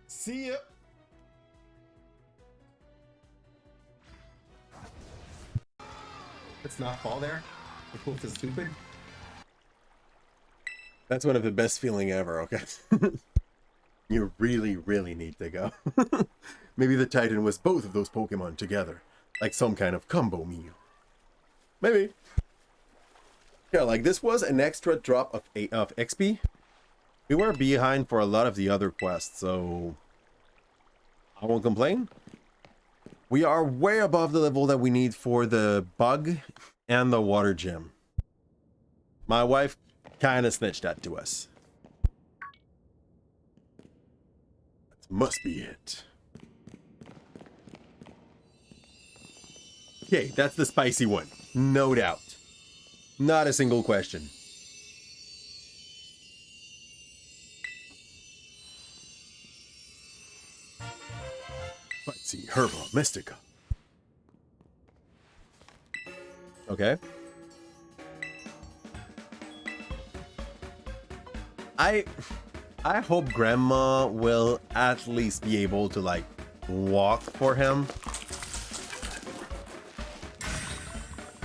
See ya. Let's not fall there. The wolf is stupid. That's one of the best feeling ever, okay? You really, really need to go. Maybe the Titan was both of those Pokemon together. Like some kind of combo meal. Maybe. Yeah, like this was an extra drop of XP. We were behind for a lot of the other quests, so I won't complain. We are way above the level that we need for the bug and the water gem. My wife kind of snitched that to us. That must be it. Okay, that's the spicy one. No doubt. Not a single question. Let's see, Herba Mystica. Okay. I hope Grandma will at least be able to like walk for him.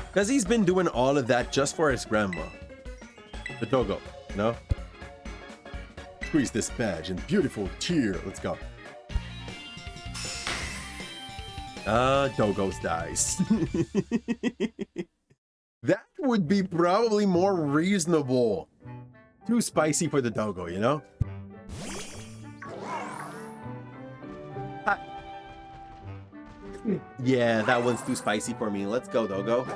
Because he's been doing all of that just for his grandma. The doggo, no? Squeeze this badge and beautiful tear. Let's go. Dogos dies. That would be probably more reasonable. Too spicy for the doggo, you know? Yeah, that one's too spicy for me. Let's go, doggo.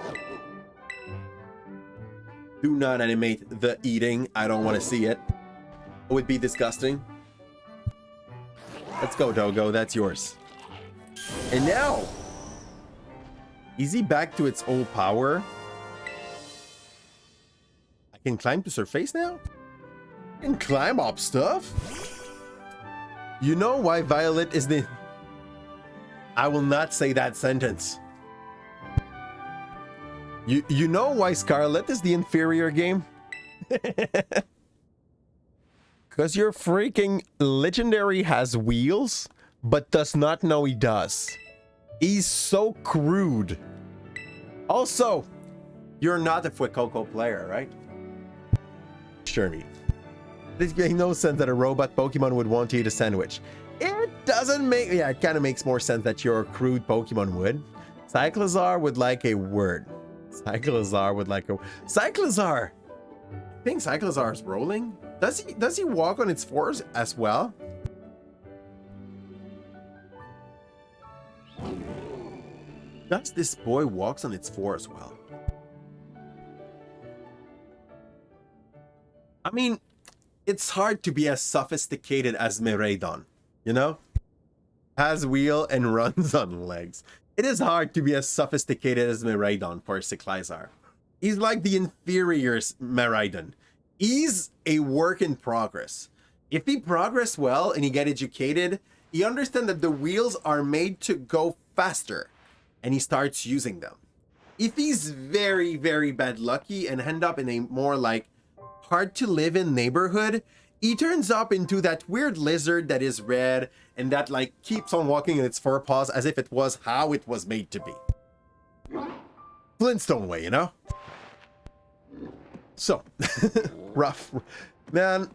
Do not animate the eating. I don't want to see it. It would be disgusting. Let's go, doggo. That's yours. And now, is he back to its old power? I can climb to surface now? I can climb up stuff? You know why Violet is the... I will not say that sentence. You know why Scarlet is the inferior game? Because your freaking legendary has wheels, but does not know he does. He's so crude. Also, you're not a Fuecoco player, right? Sure me. This makes no sense that a robot Pokemon would want to eat a sandwich. It doesn't make... Yeah, it kind of makes more sense that your crude Pokemon would. Cyclizar would like a word. Cyclizar would like a... Cyclizar! I think Cyclizar's rolling? Does he walk on its fours as well? Does this boy walks on its four as well? I mean, it's hard to be as sophisticated as Miraidon, you know? Has wheel and runs on legs. It is hard to be as sophisticated as Miraidon for Cyclizar. He's like the inferior Miraidon. He's a work in progress. If he progress well and he get educated, he understand that the wheels are made to go faster, and he starts using them. If he's very, very bad lucky and end up in a more like hard to live in neighborhood, he turns up into that weird lizard that is red and that like keeps on walking in its four paws as if it was how it was made to be. Flintstone way, you know? So, rough. Man.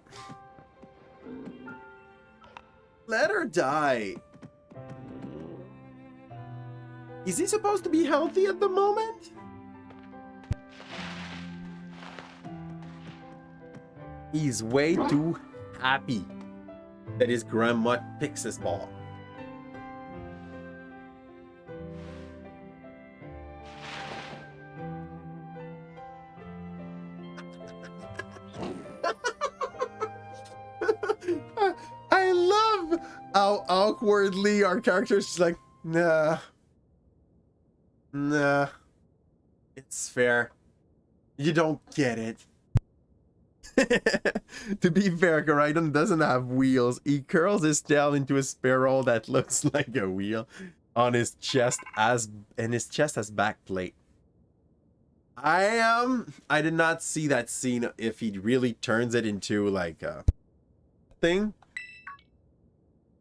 Let her die. Is he supposed to be healthy at the moment? He's way too happy that his grandma picks his ball. I love how awkwardly our character's just like, nah. Nah. It's fair. You don't get it. To be fair, Garidon doesn't have wheels. He curls his tail into a spiral that looks like a wheel on his chest and his chest has back plate. I did not see that scene if he really turns it into like a thing.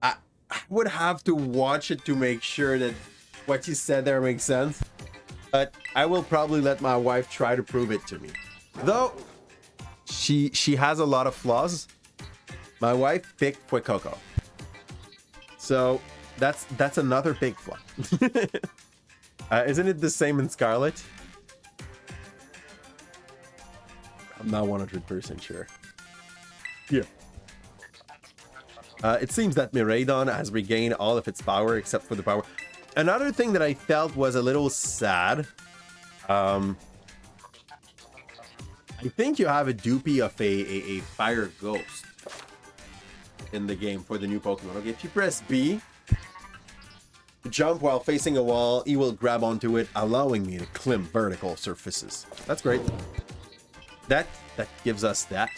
I would have to watch it to make sure that what you said there makes sense. But I will probably let my wife try to prove it to me. Though she has a lot of flaws. My wife picked Fuecoco. So that's another big flaw. Isn't it the same in Scarlet? I'm not 100% sure. Yeah. It seems that Miraidon has regained all of its power except for the power. Another thing that I felt was a little sad. I think you have a dupe of a fire ghost in the game for the new Pokemon. Okay, if you press B to jump while facing a wall, he will grab onto it, allowing me to climb vertical surfaces. That's great. That gives us that.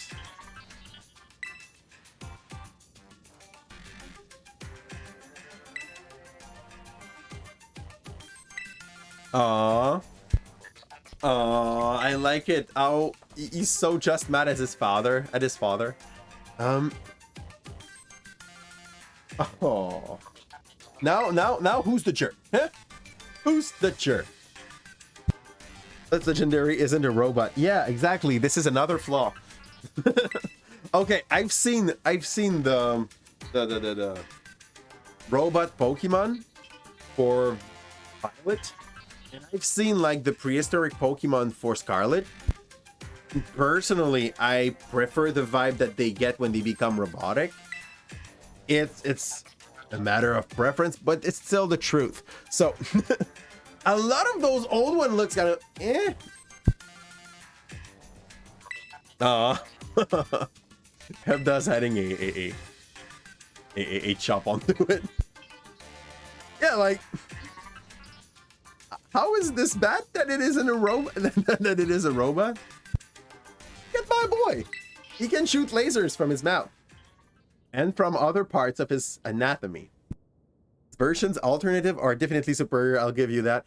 Aww. Aww, I like it. Oh, he's so just mad at his father. Oh. Now, who's the jerk? Huh? Who's the jerk? That legendary isn't a robot. Yeah, exactly. This is another flaw. Okay, I've seen the robot Pokemon for Violet. And I've seen like the prehistoric Pokemon for Scarlet. Personally, I prefer the vibe that they get when they become robotic. It's a matter of preference, but it's still the truth. So a lot of those old ones looks kind of eh. Hebda's having a chop onto it. Yeah, like, how is this bad that it isn't a robot? That it is a robot? Get my boy. He can shoot lasers from his mouth and from other parts of his anatomy. Versions alternative are definitely superior. I'll give you that.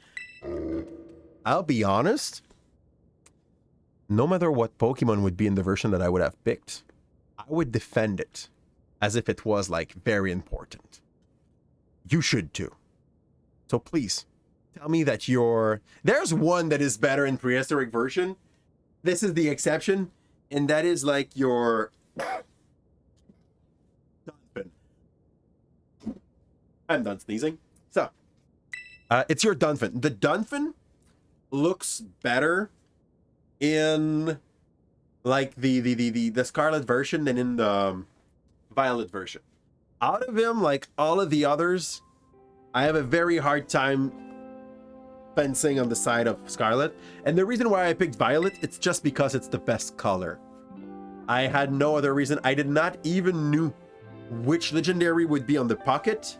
I'll be honest. No matter what Pokemon would be in the version that I would have picked, I I would defend it as if it was like very important. You should too. So please tell me that there's one that is better in prehistoric version. This is the exception, and that is like your Dunphin. I'm done sneezing. So it's your Dunphin. The Dunphin looks better in like the Scarlet version than in the Violet version. Out of him, like all of the others, I have a very hard time fencing on the side of Scarlet. And the reason why I picked Violet, it's just because it's the best color. I had no other reason. I did not even knew which legendary would be on the pocket,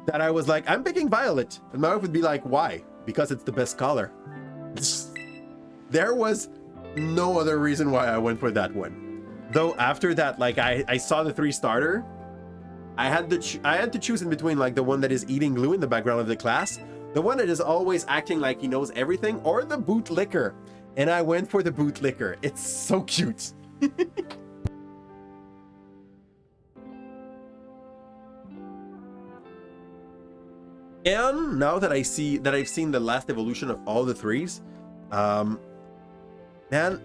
that I was like, I'm picking Violet. And my wife would be like, why? Because it's the best color. There was no other reason why I went for that one. Though after that, like I saw the 3-starter, I had to choose in between like the one that is eating glue in the background of the class, the one that is always acting like he knows everything, or the bootlicker. And I went for the bootlicker. It's so cute. And now that I've seen the last evolution of all the 3s, man,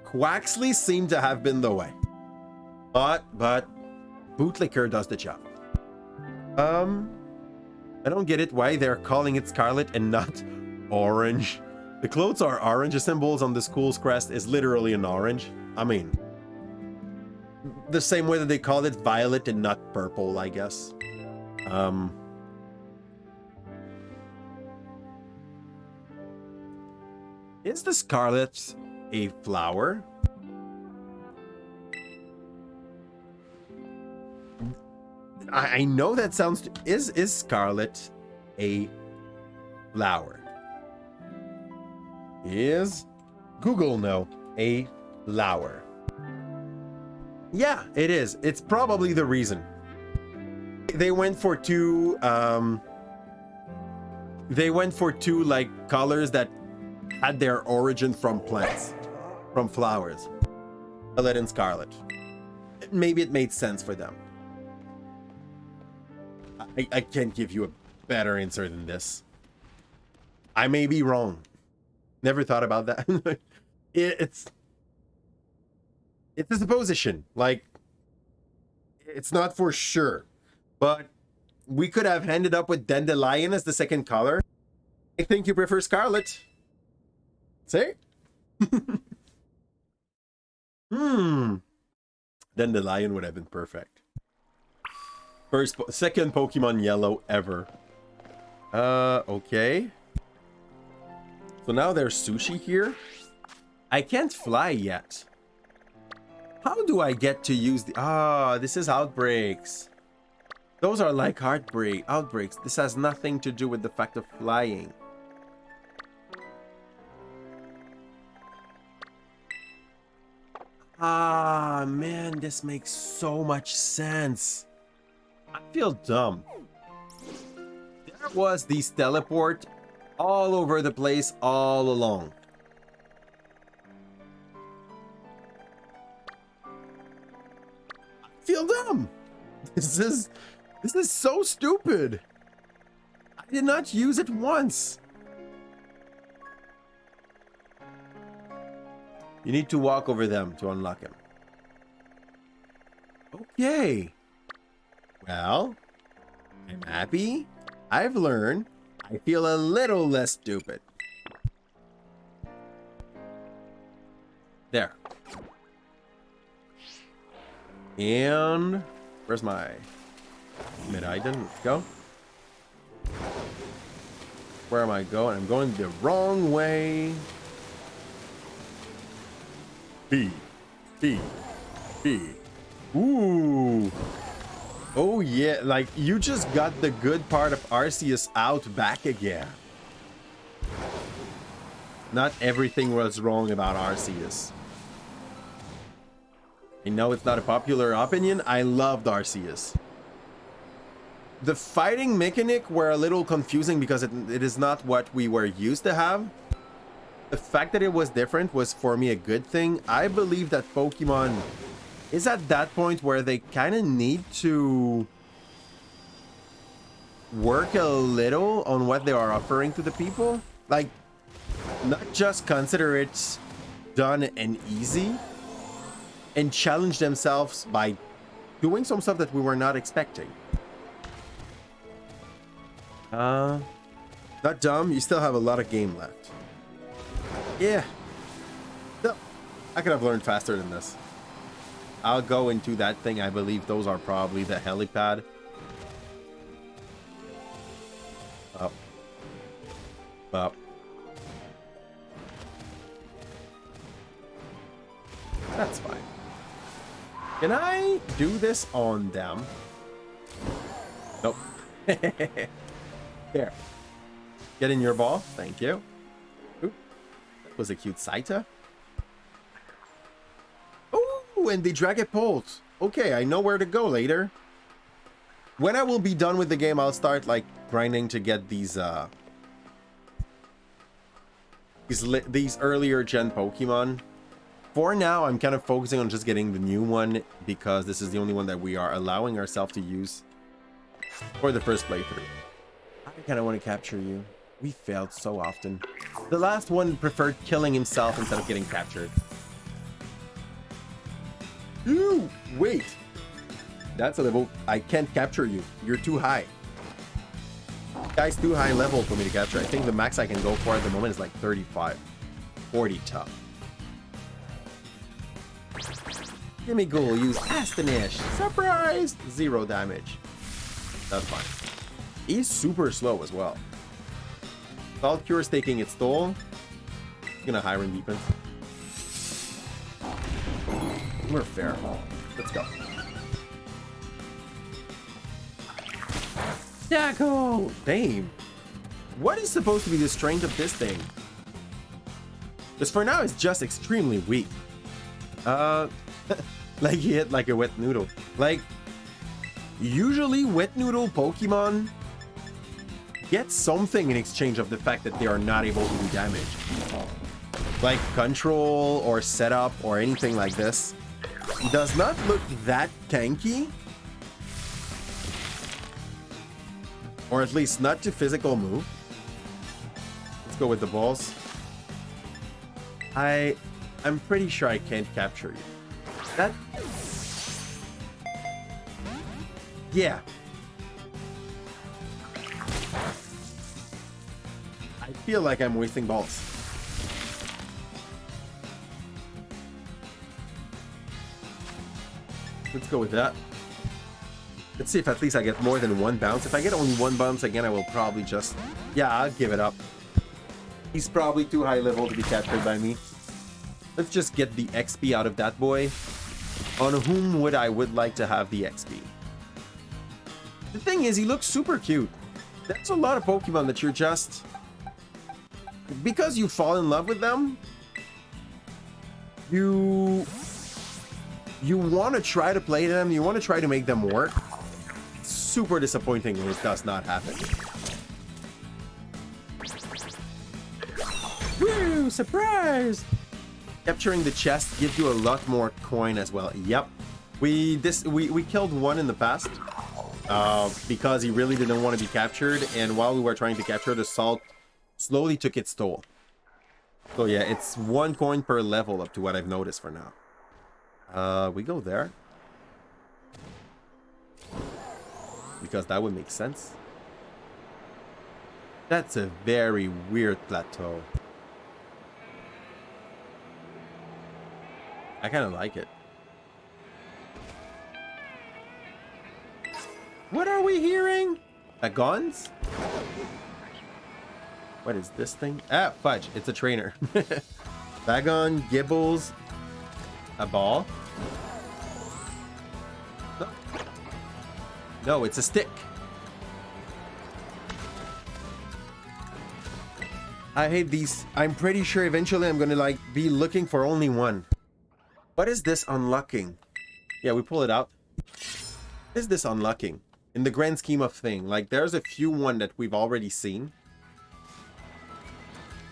Quaxley seemed to have been the way. But Bootlicker does the job. I don't get it why they're calling it Scarlet and not orange. The clothes are orange. The symbols on the school's crest is literally an orange. I mean, the same way that they called it violet and not purple, I guess. Is the Scarlet a flower? I know that sounds... Is Scarlet a flower? Is Google know a flower? Yeah, it is. It's probably the reason. They went for two... They went for two, like, colors that had their origin from plants. From flowers. Violet and Scarlet. Maybe it made sense for them. I can't give you a better answer than this. I may be wrong. Never thought about that. It's a supposition. Like, it's not for sure. But we could have ended up with Dandelion as the second color. I think you prefer Scarlet. See? Dandelion would have been perfect. Second Pokemon Yellow ever. Okay. So now there's Sushi here. I can't fly yet. How do I get to use the... this is Outbreaks. Those are like outbreaks. This has nothing to do with the fact of flying. Man, this makes so much sense. I feel dumb. There was these teleport all over the place all along. I feel dumb. This is so stupid. I did not use it once. You need to walk over them to unlock him. Okay. Well, I'm happy. I've learned. I feel a little less stupid. There. And where's my mid-item? Let's go. Where am I going? I'm going the wrong way. B. Ooh. Oh yeah, like you just got the good part of Arceus out back again. Not everything was wrong about Arceus. I know it's not a popular opinion. I loved Arceus. The fighting mechanic were a little confusing because it is not what we were used to have. The fact that it was different was for me a good thing. I believe that Pokemon is at that point where they kind of need to work a little on what they are offering to the people. Like, not just consider it done and easy, and challenge themselves by doing some stuff that we were not expecting. Not dumb, you still have a lot of game left. Yeah. No, I could have learned faster than this. I'll go into that thing. I believe those are probably the helipad. Up. Up. That's fine. Can I do this on them? Nope. There. Get in your ball. Thank you. Oop. That was a cute Saita. Oh, and the Dragon Bolt. Okay, I know where to go later. When I will be done with the game, I'll start like grinding to get these earlier gen Pokemon. For now, I'm kind of focusing on just getting the new one because this is the only one that we are allowing ourselves to use for the first playthrough. I kind of want to capture you. We failed so often. The last one preferred killing himself instead of getting captured. Ooh, wait. That's a level. I can't capture you. You're too high. Guy's too high level for me to capture. I think the max I can go for at the moment is like 35. 40 tough. Gimme Ghoul, use Astonish. Surprise! 0 damage. That's fine. He's super slow as well. Salt Cure's taking its toll. He's gonna high run defense. We're fair. Let's go. Tackle! Damn. What is supposed to be the strength of this thing? Because for now, it's just extremely weak. Like he hit like a wet noodle. Like, usually wet noodle Pokemon get something in exchange of the fact that they are not able to do damage. Like control or setup or anything like this. It does not look that tanky. Or at least not to physical move. Let's go with the balls. I'm pretty sure I can't capture you. That... Yeah. I feel like I'm wasting balls. Let's go with that. Let's see if at least I get more than 1 bounce. If I get only 1 bounce again, I will probably just... Yeah, I'll give it up. He's probably too high level to be captured by me. Let's just get the XP out of that boy. On whom would I like to have the XP? The thing is, he looks super cute. There's a lot of Pokemon that you're just... Because you fall in love with them, you want to try to play them, you want to try to make them work. It's super disappointing when it does not happen. Woo! Surprise! Capturing the chest gives you a lot more coin as well. Yep. We killed one in the past because he really didn't want to be captured, and while we were trying to capture, the salt slowly took its toll. So yeah, it's 1 coin per level up to what I've noticed for now. We go there. Because that would make sense. That's a very weird plateau. I kind of like it. What are we hearing? Guns? What is this thing? Ah, fudge. It's a trainer. Bagon, Gibbles, a ball. No. No, it's a stick. I hate these. I'm pretty sure eventually I'm gonna like be looking for only one. What is this unlocking? Yeah, we pull it out. What is this unlocking? In the grand scheme of thing, like there's a few one that we've already seen.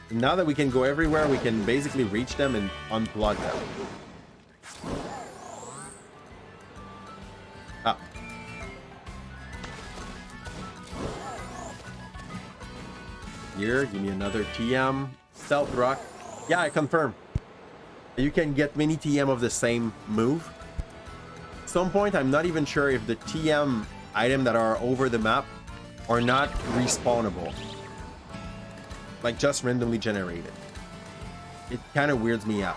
And now that we can go everywhere, we can basically reach them and unplug them. Here, give me another TM. Stealth Rock. Yeah, I confirm. You can get many TM of the same move. At some point, I'm not even sure if the TM item that are over the map are not respawnable. Like just randomly generated. It kind of weirds me out.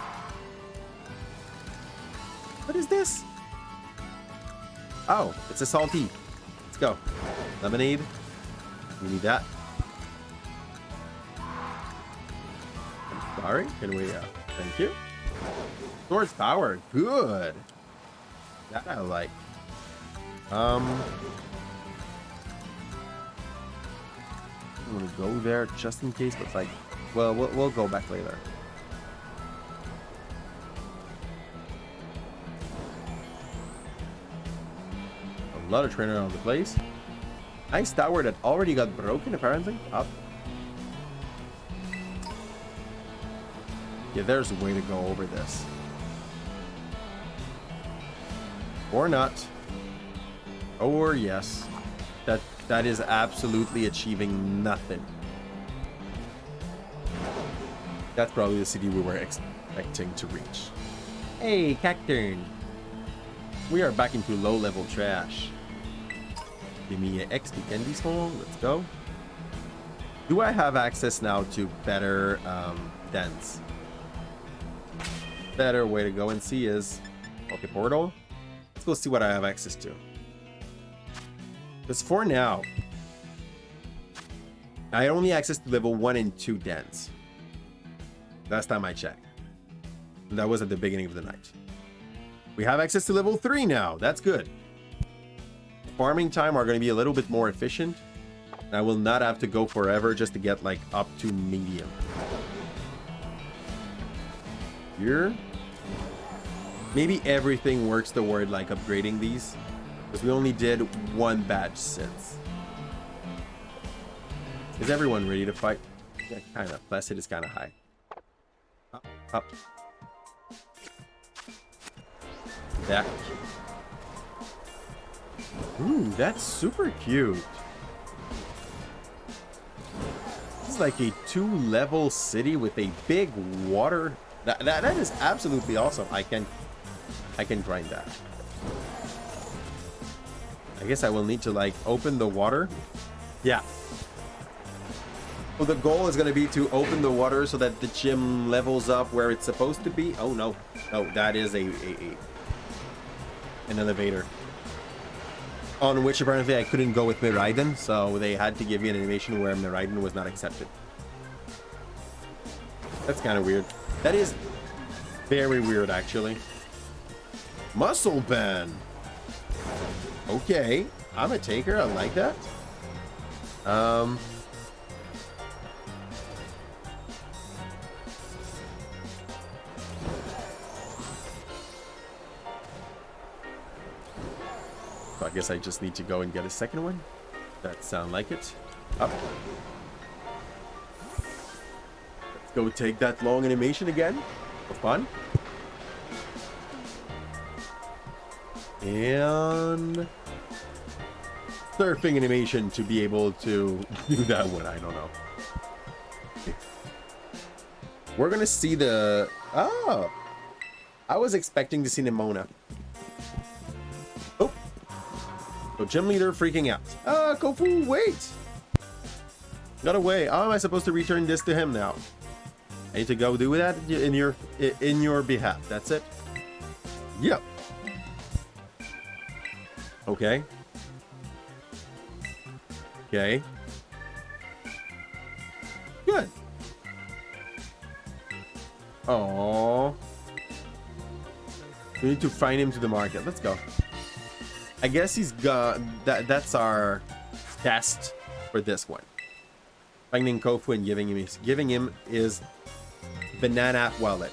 What is this? Oh, it's a salty. Let's go. Lemonade. We need that. I'm sorry. Can we, thank you. Sword's power. Good. That I like. I'm gonna go there just in case, but like, well, we'll go back later. A lot of trainer on the place. Nice tower that already got broken, apparently. Up. Yeah, there's a way to go over this. Or not. Or yes. That is absolutely achieving nothing. That's probably the city we were expecting to reach. Hey, Cacturn. We are back into low-level trash. Give me an XP candy small. Let's go. Do I have access now to better dens? Better way to go and see is... Okay, portal. Let's go see what I have access to. Because for now, I only access to level 1 and 2 dens. Last time I checked. And that was at the beginning of the night. We have access to level 3 now. That's good. Farming time are going to be a little bit more efficient. And I will not have to go forever just to get like up to medium. Here. Maybe everything works toward like upgrading these. Because we only did one batch since. Is everyone ready to fight? Yeah, kind of. Plus it is kind of high. Up, up. Back. Ooh, that's super cute. This is like a 2-level city with a big water. That is absolutely awesome. I can grind that. I guess I will need to like open the water. Yeah. Well, the goal is going to be to open the water so that the gym levels up where it's supposed to be. Oh no, no, that is an elevator. On which apparently I couldn't go with Miraiden, so they had to give me an animation where Miraiden was not accepted. That's kind of weird. That is very weird, actually. Muscle band. Okay, I'm a taker. I like that. So I guess I just need to go and get a second one. That sound like it. Up. Let's go take that long animation again for fun. And surfing animation to be able to do that one. I don't know. We're gonna see the... Oh! I was expecting to see Nimona. Oh! So gym leader freaking out. Ah, Kofu, wait! Got away. How am I supposed to return this to him now? I need to go do that in your behalf. That's it? Yep. Okay. Okay. Good. Oh. We need to find him to the market. Let's go. I guess he's got that's our test for this one. Finding Kofu and giving him his banana wallet.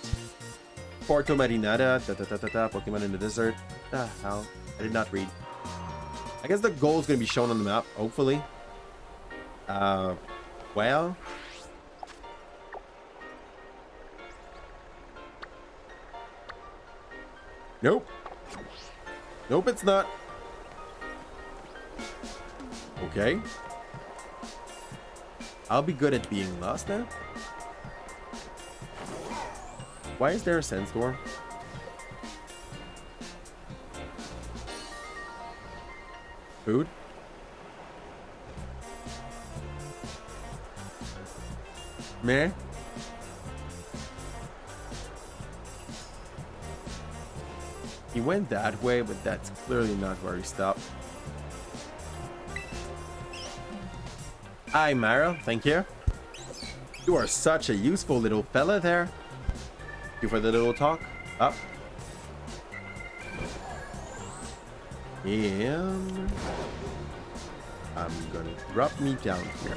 Porto Marinada, Pokemon in the desert. Ah, hell. I did not read. I guess the goal is going to be shown on the map, hopefully. Well. Nope. Nope, it's not. Okay. I'll be good at being lost now. Why is there a sandstorm? Food? Meh? He went that way, but that's clearly not where he stopped. Hi, Mara. Thank you. You are such a useful little fella there. Thank you for the little talk. Up. And I'm gonna drop me down here.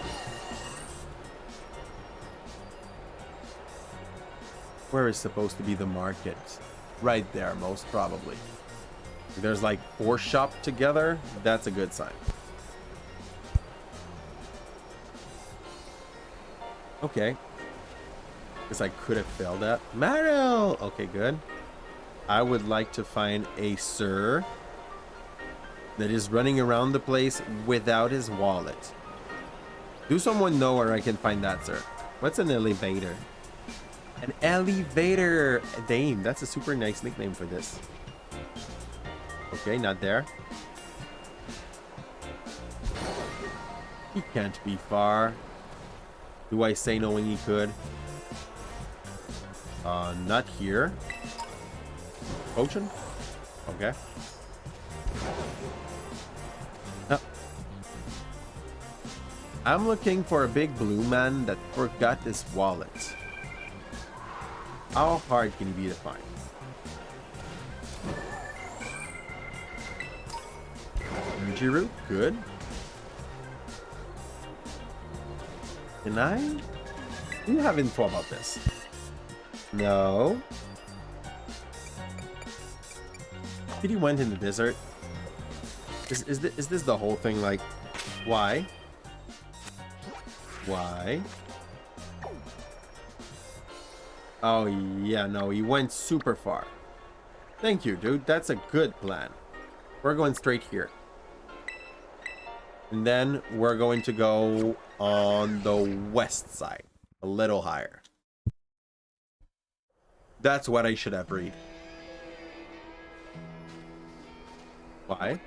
Where is supposed to be the market? Right there, most probably. There's like 4 shops together. That's a good sign. Okay. Guess I could have failed that. Mario! Okay, good. I would like to find a sir that is running around the place without his wallet. Do someone know where I can find that, sir? What's an elevator? An elevator! Damn, that's a super nice nickname for this. Okay, not there. He can't be far. Do I say knowing he could? Not here. Potion? Okay. Oh. I'm looking for a big blue man that forgot his wallet. How hard can he be to find? Energy root, good. Can I? Do you have info about this? No. Did he went in the desert? Is this the whole thing? Like, why? Why? Oh, yeah, no, he went super far. Thank you, dude. That's a good plan. We're going straight here. And then we're going to go on the west side. A little higher. That's what I should have read. Why?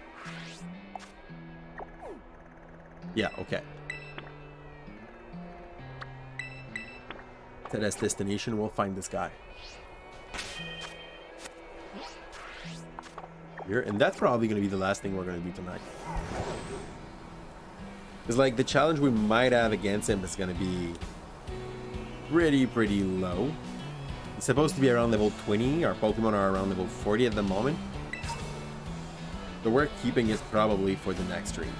Yeah, okay. To this destination, we'll find this guy. Here, and that's probably going to be the last thing we're going to do tonight. It's like the challenge we might have against him is going to be pretty low. It's supposed to be around level 20. Our Pokemon are around level 40 at the moment. So we're keeping it probably for the next stream.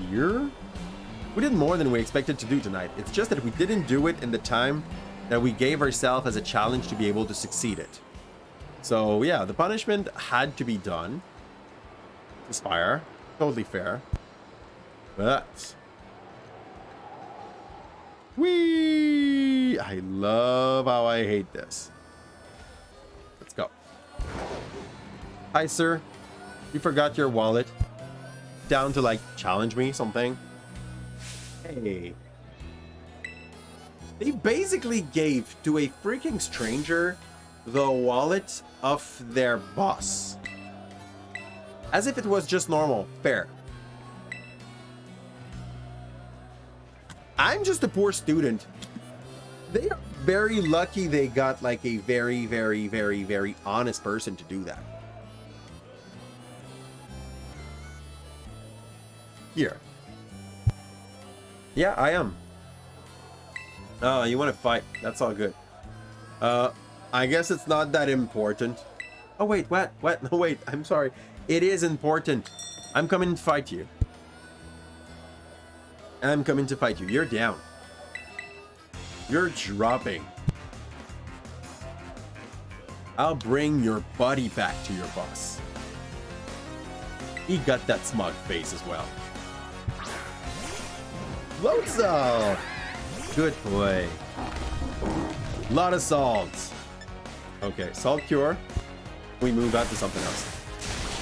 Here? We did more than we expected to do tonight. It's just that we didn't do it in the time that we gave ourselves as a challenge to be able to succeed it. So yeah, the punishment had to be done. It's fire. Totally fair. But I love how I hate this. Let's go. Hi, sir. You forgot your wallet. Down to like challenge me something. Hey. They basically gave to a freaking stranger the wallet of their boss. As if it was just normal. Fair. I'm just a poor student. They are very lucky they got like a very honest person to do that. Here. Yeah, I am. Oh, you want to fight? That's all good. I guess it's not that important. Oh, wait, what? What? No, wait, I'm sorry. It is important. I'm coming to fight you. I'm coming to fight you. You're down. You're dropping. I'll bring your body back to your boss. He got that smug face as well. Loads. Good boy. Lot of salt. Okay, salt cure. We move on to something else.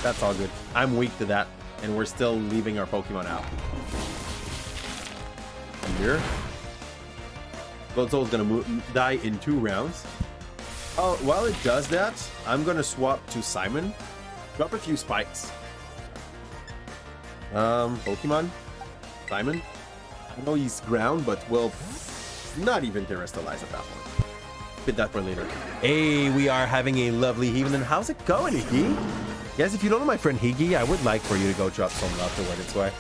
That's all good. I'm weak to that, and we're still leaving our Pokemon out. here. Bloodsoul's gonna die in 2 rounds. Oh, while it does that, I'm gonna swap to Simon. Drop a few spikes. Pokemon. Simon. I know he's ground, but well, not even terrestrialize at that point. Bit that for later. Hey, we are having a lovely evening. How's it going, Iggy? Yes, if you don't know my friend Higgy, I would like for you to go drop some love to what it's worth.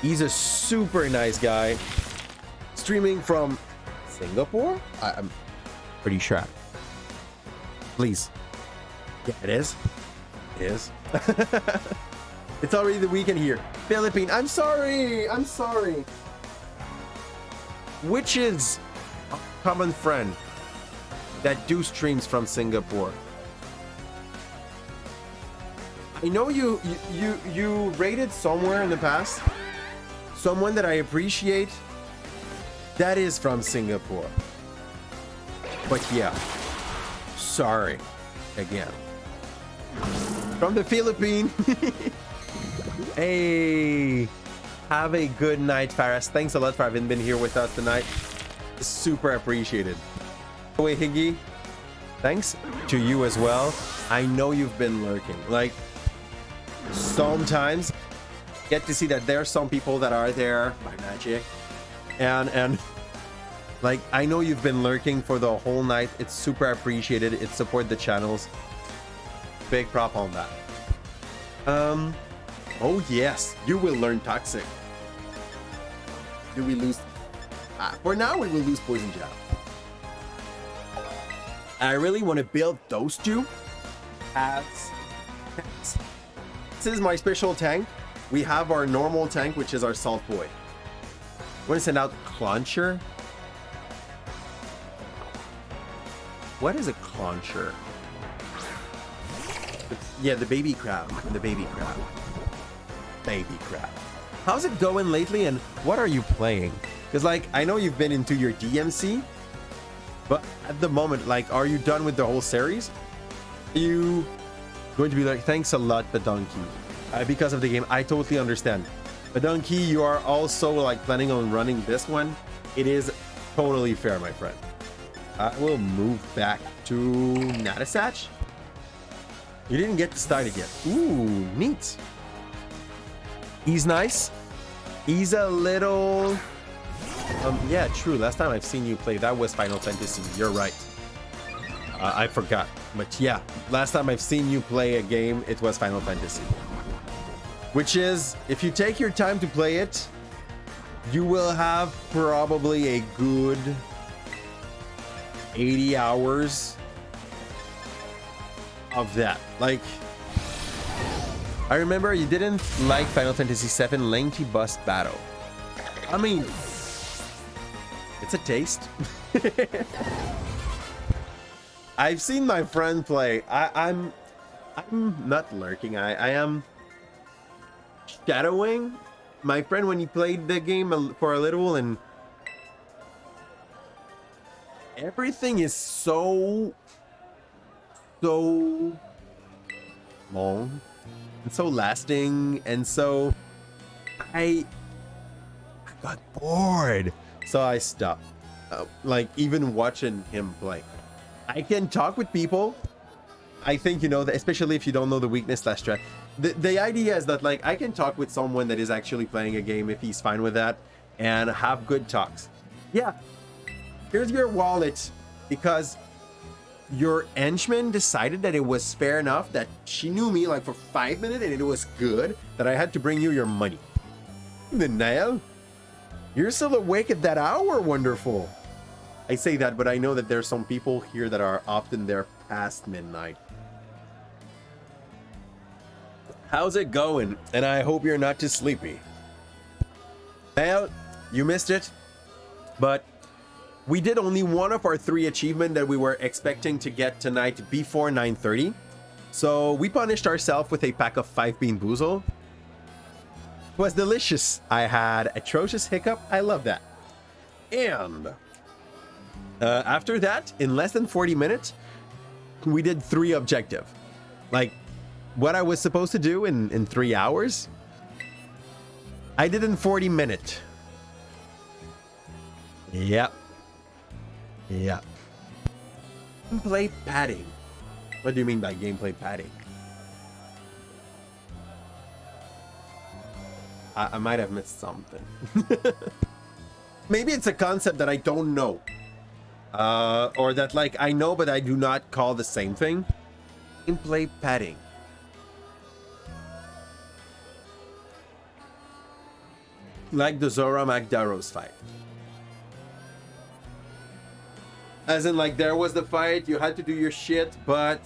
He's a super nice guy. Streaming from Singapore? I'm pretty sure. Please. Yeah, it is. It is. It's already the weekend here. Philippine, I'm sorry. I'm sorry. Which is a common friend that do streams from Singapore. I know you rated somewhere in the past someone that I appreciate that is from Singapore. But yeah, sorry again. From the Philippines. Hey, have a good night, Faris. Thanks a lot for having been here with us tonight. Super appreciated. By the way, Higgy, thanks to you as well. I know you've been lurking. Like, sometimes get to see that there are some people that are there by magic. And like, I know you've been lurking for the whole night. It's super appreciated. It support the channels. Big prop on that. Oh yes, you will learn Toxic. Do we lose? For now, we will lose Poison Jab. I really want to build those two as tanks. This is my special tank. We have our normal tank, which is our Salt Boy. I want to send out Clauncher. What is a Clauncher? Yeah, the baby crab. The baby crab. Baby crab. How's it going lately and what are you playing? Because like, I know you've been into your DMC, but at the moment, like, are you done with the whole series? Are you going to be like, thanks a lot, Badonki, because of the game? I totally understand. Badonki, you are also like planning on running this one. It is totally fair, my friend. I will move back to Natasach. You didn't get started yet. Ooh, neat. He's nice. He's a little... yeah, true. Last time I've seen you play, that was Final Fantasy. You're right. I forgot. But yeah, last time I've seen you play a game, it was Final Fantasy. Which is, if you take your time to play it, you will have probably a good 80 hours of that. Like, I remember you didn't like Final Fantasy VII Lengthy Bus Battle. I mean, it's a taste. I've seen my friend play. I'm not lurking. I am shadowing my friend when he played the game for a little, and everything is so long and so lasting, and so I got bored, so I stopped. Like, even watching him play, I can talk with people. I think, you know, that especially if you don't know the weakness / strat, the idea is that, like, I can talk with someone that is actually playing a game if he's fine with that, and have good talks. Yeah, here's your wallet, because your henchman decided that it was fair enough that she knew me like for 5 minutes and it was good that I had to bring you your money. Nail, you're still awake at that hour. Wonderful. I say that, but I know that there's some people here that are often there past midnight. How's it going? And I hope you're not too sleepy. Well, you missed it, but we did only one of our 3 achievements that we were expecting to get tonight before 9:30. So we punished ourselves with a pack of 5 Bean Boozle. It was delicious. I had atrocious hiccup. I love that. And after that, in less than 40 minutes, we did 3 objectives. Like, what I was supposed to do in 3 hours, I did in 40 minutes. Yep. Yep. Gameplay padding. What do you mean by gameplay padding? I might have missed something. Maybe it's a concept that I don't know. Or that like I know but I do not call the same thing. Gameplay padding. Like the Zora Magdaros fight. As in, like, there was the fight, you had to do your shit, but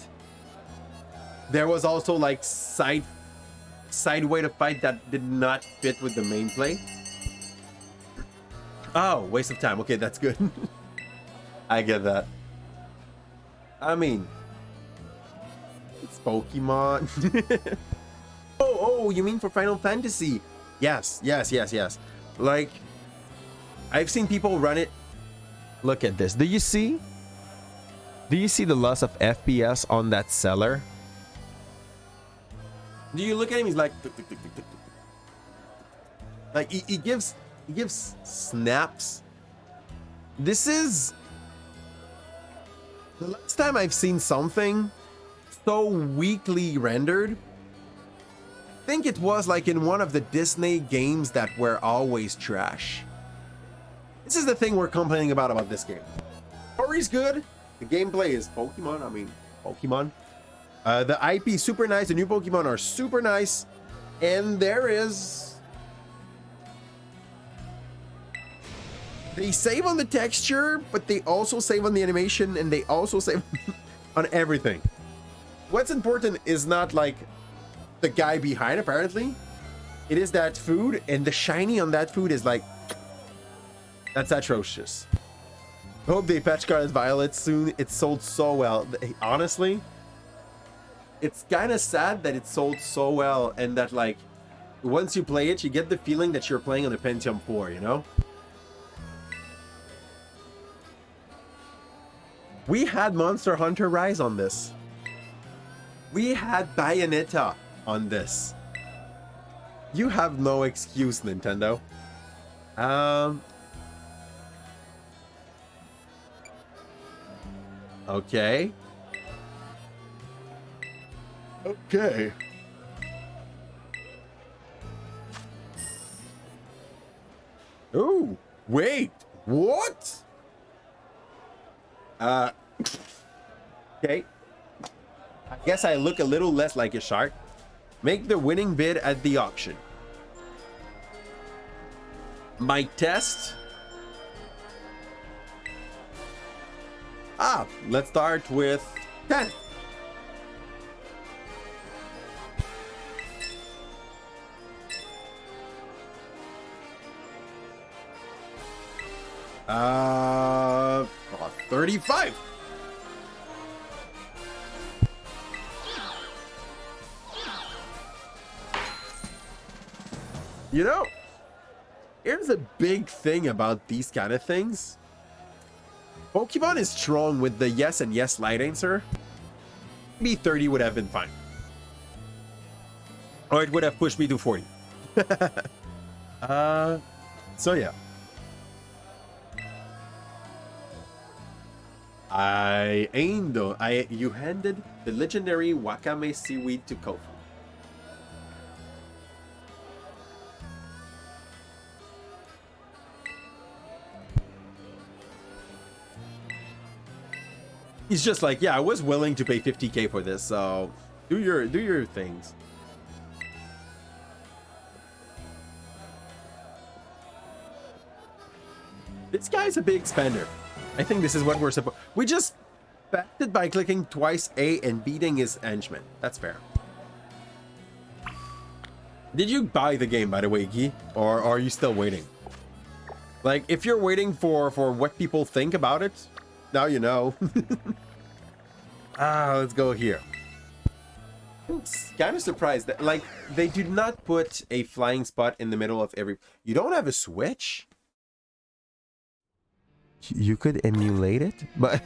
there was also like side way to fight that did not fit with the main play. Oh, waste of time. Okay, that's good. I get that. I mean, it's Pokemon. Oh, you mean for Final Fantasy? Yes. Like, I've seen people run it. Look at this. Do you see the loss of FPS on that seller? Do you look at him? He's like, tuk, tuk, tuk, tuk, tuk, tuk. Like he gives snaps. This is the last time I've seen something so weakly rendered. I think it was like in one of the Disney games that were always trash. This is the thing we're complaining about this game. Story's good. The gameplay is Pokemon. I mean, Pokemon. The IP is super nice. The new Pokemon are super nice. And there is... They save on the texture, but they also save on the animation, and they also save on everything. What's important is not like the guy behind, apparently. It is that food, and the shiny on that food is like... That's atrocious. Hope they patch card Violet soon. It sold so well. Honestly, it's kind of sad that it sold so well and that like once you play it, you get the feeling that you're playing on a Pentium 4, you know? We had Monster Hunter Rise on this. We had Bayonetta on this. You have no excuse, Nintendo. Okay. Okay. Oh, wait. What? Okay. I guess I look a little less like a shark. Make the winning bid at the auction. My test. Let's start with 10. Uh, 35. You know, here's a big thing about these kind of things. Pokemon is strong with the yes and yes light answer. Maybe 30 would have been fine. Or it would have pushed me to 40. So yeah. You handed the legendary Wakame seaweed to Kofu. He's just like, yeah, I was willing to pay 50k for this, so do your things. This guy's a big spender. I think this is what we're supposed. We just backed it by clicking twice A and beating his henchman. That's fair. Did you buy the game, by the way, Guy? Or are you still waiting? Like, if you're waiting for what people think about it, now you know. Let's go here. I'm kind of surprised that, like, they do not put a flying spot in the middle of every... You don't have a switch? You could emulate it, but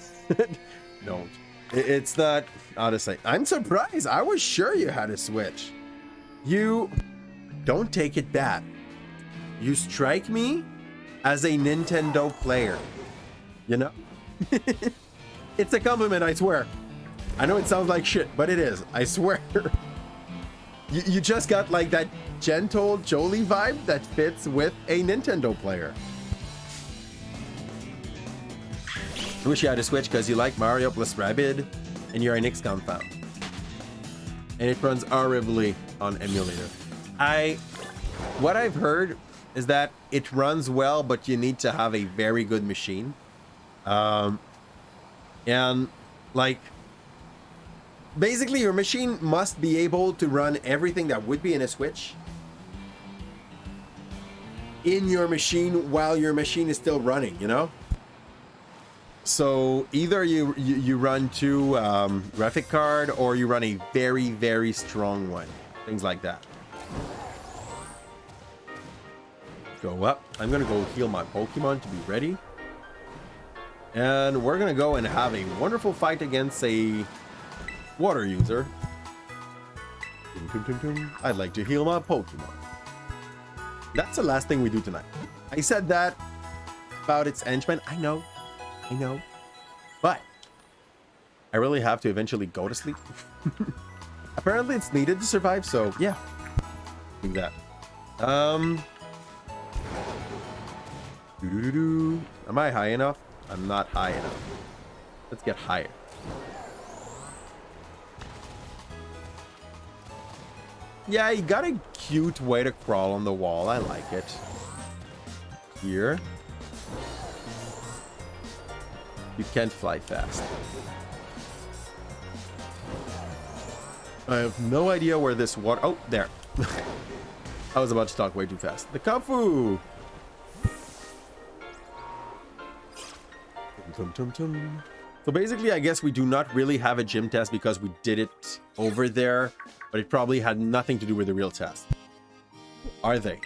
don't. It's not, honestly. I'm surprised. I was sure you had a switch. You don't take it back. You strike me, as a Nintendo player. You know? It's a compliment, I swear. I know it sounds like shit, but it is. I swear. You just got like that gentle Jolie vibe that fits with a Nintendo player. I wish you had a Switch because you like Mario plus Rabbids and you're an XCOM fan. And it runs horribly on emulator. What I've heard is that it runs well, but you need to have a very good machine. And like, basically your machine must be able to run everything that would be in a Switch in your machine while your machine is still running, you know? So either you run two graphic card or you run a very, very strong one. Things like that. Go up. I'm going to go heal my Pokemon to be ready. And we're going to go and have a wonderful fight against a water user. I'd like to heal my Pokemon. That's the last thing we do tonight. I said that about its henchmen. I know. But I really have to eventually go to sleep. Apparently it's needed to survive, so yeah. Do that. Am I high enough? I'm not high enough. Let's get higher. Yeah, you got a cute way to crawl on the wall. I like it. Here. You can't fly fast. I have no idea where this water... Oh, there. I was about to talk way too fast. The Kung Fu! So basically, I guess we do not really have a gym test because we did it over there, but it probably had nothing to do with the real test. Are they?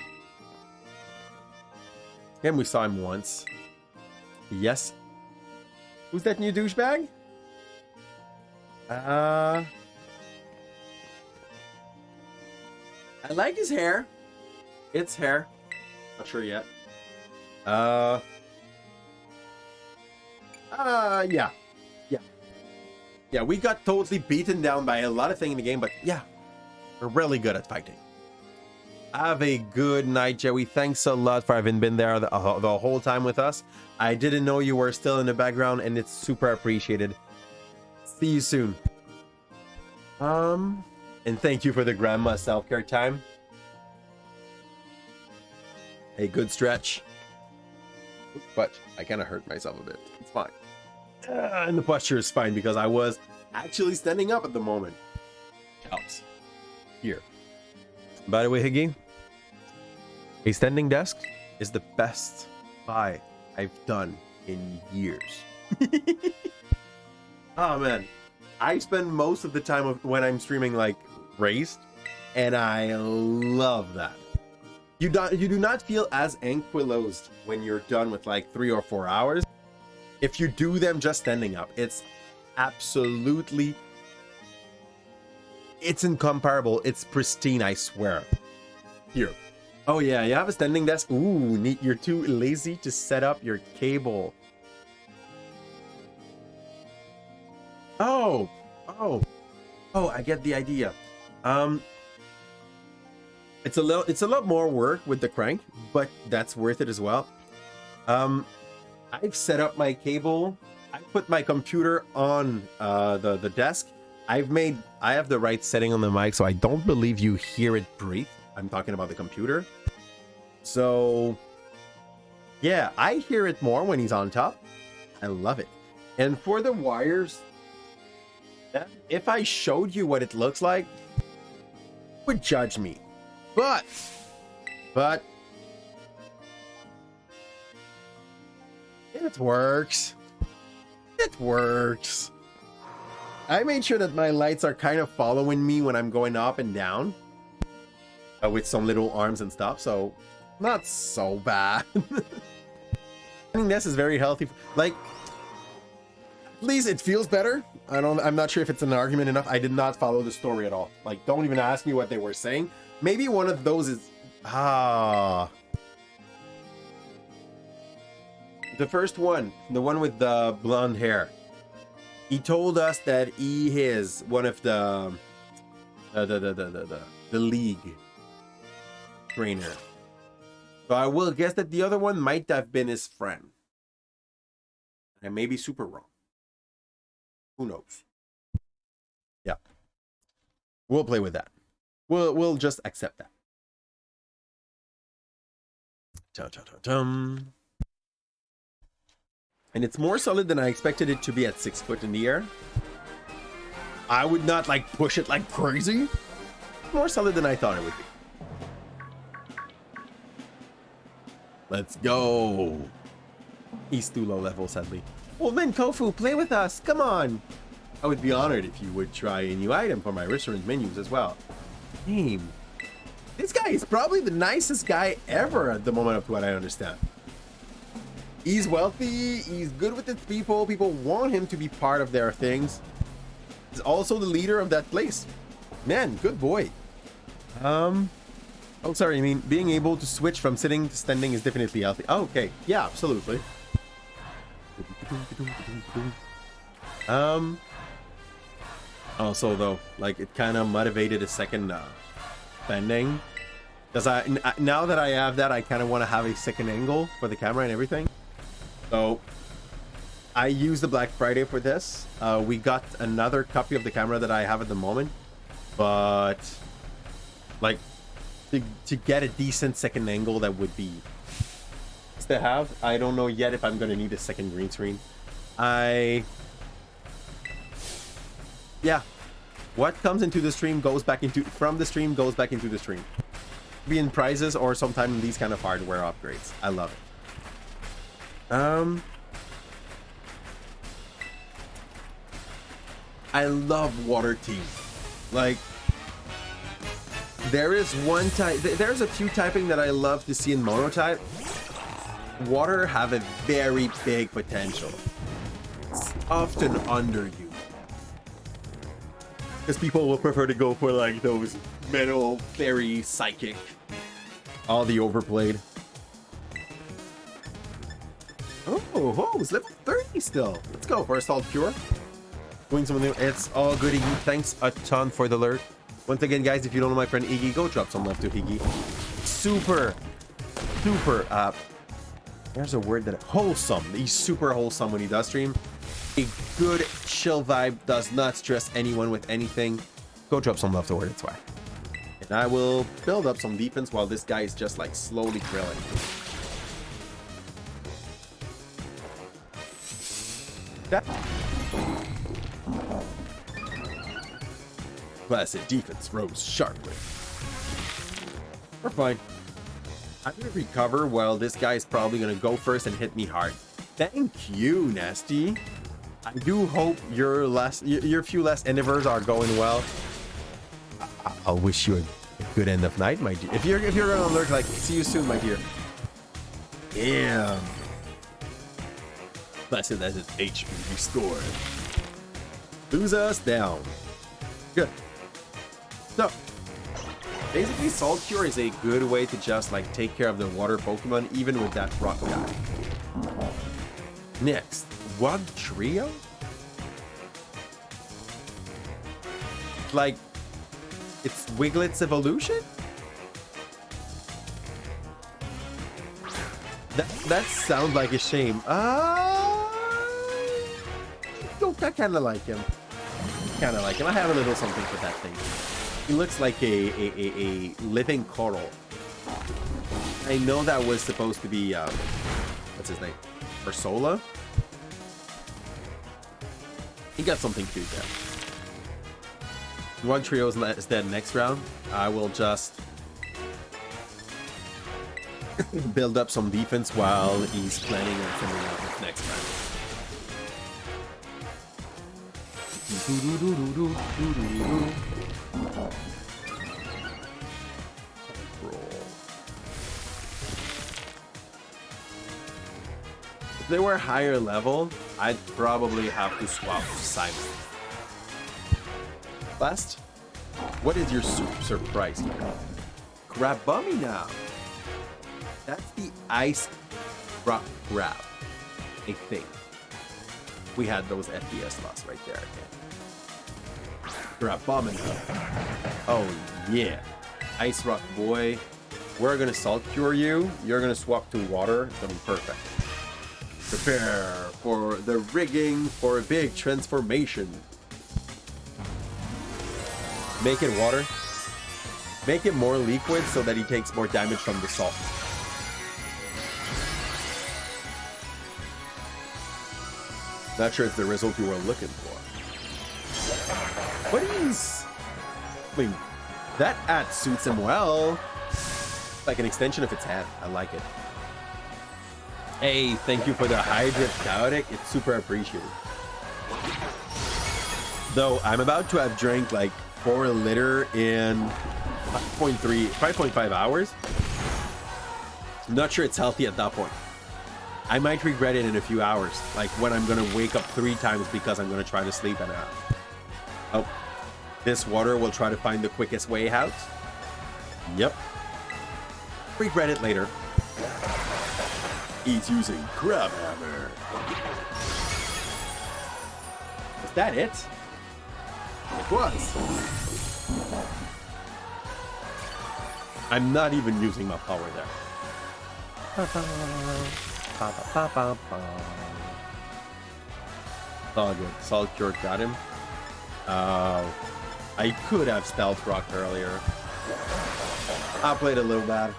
And we saw him once. Yes. Who's that new douchebag? I like his hair. It's hair. Not sure yet. Yeah. Yeah, we got totally beaten down by a lot of things in the game, but yeah, we're really good at fighting. Have a good night, Joey. Thanks a lot for having been there the whole time with us. I didn't know you were still in the background, and it's super appreciated. See you soon. And thank you for the grandma self-care time. A good stretch. But I kind of hurt myself a bit. It's fine. And the posture is fine because I was actually standing up at the moment. Helps. Here. By the way, Higgy, a standing desk is the best buy I've done in years. Oh man, I spend most of the time when I'm streaming like raised, and I love that. You do not feel as ankylosed when you're done with like 3 or 4 hours. If you do them just standing up, it's absolutely, it's incomparable. It's pristine, I swear. Here. Oh yeah, you have a standing desk. Ooh, neat. You're too lazy to set up your cable. Oh, I get the idea. It's a lot more work with the crank, but that's worth it as well. I've set up my cable. I put my computer on the desk. I have the right setting on the mic, so I don't believe you hear it breathe. I'm talking about the computer. So yeah, I hear it more when he's on top. I love it. And for the wires, if I showed you what it looks like, you would judge me. But it works. It works. I made sure that my lights are kind of following me when I'm going up and down with some little arms and stuff, so not so bad. I think this is very healthy. Like, at least it feels better. I'm not sure if it's an argument enough. I did not follow the story at all. Like, don't even ask me what they were saying. Maybe one of those is The first one, the one with the blonde hair. He told us that he is one of the league trainer. So I will guess that the other one might have been his friend. I may be super wrong. Who knows? Yeah. We'll play with that. We'll just accept that. Dum. And it's more solid than I expected it to be at 6 foot in the air. I would not like push it like crazy. More solid than I thought it would be. Let's go. He's too low level, sadly. Well, then, Kofu, play with us. Come on. I would be honored if you would try a new item for my restaurant menus as well. Damn. This guy is probably the nicest guy ever at the moment of what I understand. He's wealthy. He's good with his people. People want him to be part of their things. He's also the leader of that place. Man, good boy. Oh, sorry. I mean, being able to switch from sitting to standing is definitely healthy. Oh, okay. Yeah, absolutely. Also, though, like, it kind of motivated a second bending. Because now that I have that, I kind of want to have a second angle for the camera and everything. So, I used the Black Friday for this. We got another copy of the camera that I have at the moment. But, like, to get a decent second angle that would be to have. I don't know yet if I'm going to need a second green screen. Yeah. What comes into the stream goes back into from the stream goes back into the stream. Be in prizes or sometime in these kind of hardware upgrades. I love it. I love water team. Like, there is one type. There's a few typing that I love to see in monotype. Water have a very big potential. It's often under you. Because people will prefer to go for like those metal, fairy, psychic. All the overplayed. Oh, it's level 30 still. Let's go for Assault Cure. Doing something new. It's all good, Iggy. Thanks a ton for the alert. Once again, guys, if you don't know my friend Iggy, go drop some love to Iggy. Super, there's a word that wholesome. He's super wholesome when he does stream. A good chill vibe, does not stress anyone with anything. Go drop some love to word, it's why. And I will build up some defense while this guy is just like slowly grilling. That classic defense rose sharply. We're fine. I'm gonna recover while this guy is probably gonna go first and hit me hard. Thank you, Nasty. I do hope your few last endeavors are going well. I'll wish you a good end of night, my dear. If you're gonna lurk, like, see you soon, my dear. Damn. Blessed as its HP restored. Lose us down. Good. So, basically, Salt Cure is a good way to just like take care of the water Pokemon, even with that rock guy. Next, Wug Trio? Like, it's Wiglet's evolution? That sounds like a shame. I kind of like him. I have a little something for that thing. He looks like a living coral. I know that was supposed to be what's his name? Ursola? He got something cute there. One trio is dead next round. I will just build up some defense while he's planning on sending out his next round. If they were higher level, I'd probably have to swap Simon. Last, what is your surprise here? Crabummy now. That's the ice rock grab. I think. We had those FPS loss right there. Grab bomb and oh yeah. Ice Rock boy. We're gonna salt cure you. You're gonna swap to water. It's gonna be perfect. Prepare for the rigging for a big transformation. Make it water. Make it more liquid so that he takes more damage from the salt. Not sure it's the result you were looking for. But he's... I mean, that ad suits him well. Like an extension of its hand. I like it. Hey, thank you for the Hydra Chaotic. It's super appreciated. Though I'm about to have drank like 4 liter in 5.5 hours. I'm not sure it's healthy at that point. I might regret it in a few hours, like when I'm gonna wake up 3 times because I'm gonna try to sleep and oh, this water will try to find the quickest way out. Yep. Regret it later. He's using Crab Hammer. Is that it? It was. I'm not even using my power there. All good. Salt Cure got him. I could have Stealth Rock earlier. I played a little bad.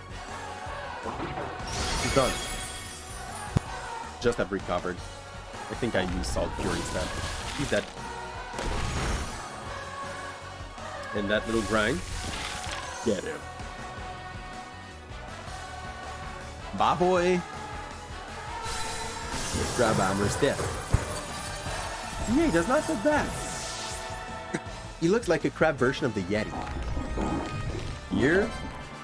He's done. Just have recovered. I think I used Salt Cure instead. He's dead. And that little grind. Get him. Bye, boy. Grab Hammer's dead. Yeah, he does not look bad. He looks like a crab version of the Yeti. Here,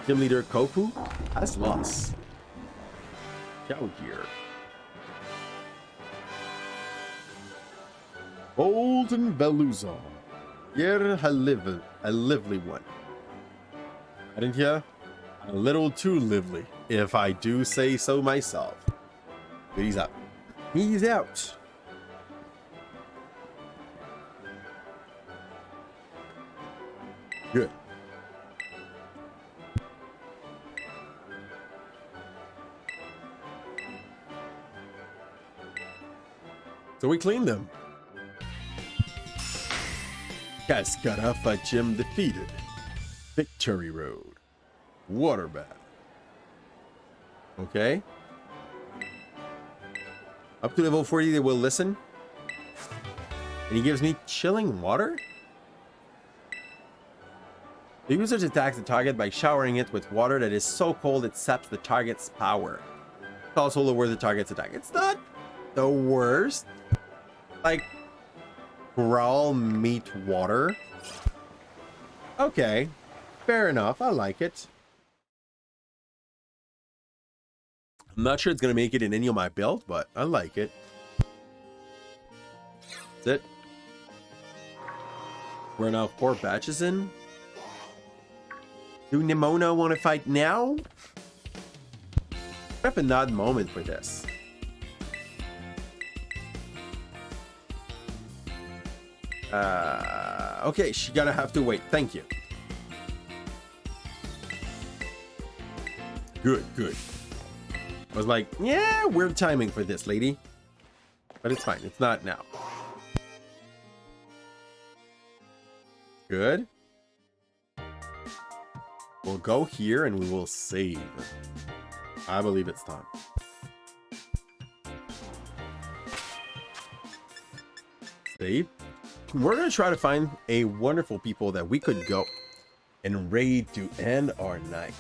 Gym Leader Kopu has lost. Cow gear. Golden Veluzo. Here, a lively one. Hadn't ya? A little too lively, if I do say so myself. But he's out. He's out. Good. So we cleaned them. Cascarafa Gym defeated. Victory Road. Water bath. Okay. Up to level 40, they will listen. And he gives me chilling water? The user attacks the target by showering it with water that is so cold it saps the target's power. It also lowers the target's attack. It's not the worst. Like, growl meat water. Okay. Fair enough. I like it. I'm not sure it's going to make it in any of my build, but I like it. That's it. We're now 4 batches in. Do Nimona want to fight now? I have an odd moment for this. Okay, she's gonna have to wait. Thank you. Good, good. I was like, yeah, weird timing for this, lady. But it's fine. It's not now. Good. We'll go here and we will save. I believe it's time. Save. We're going to try to find a wonderful people that we could go and raid to end our night.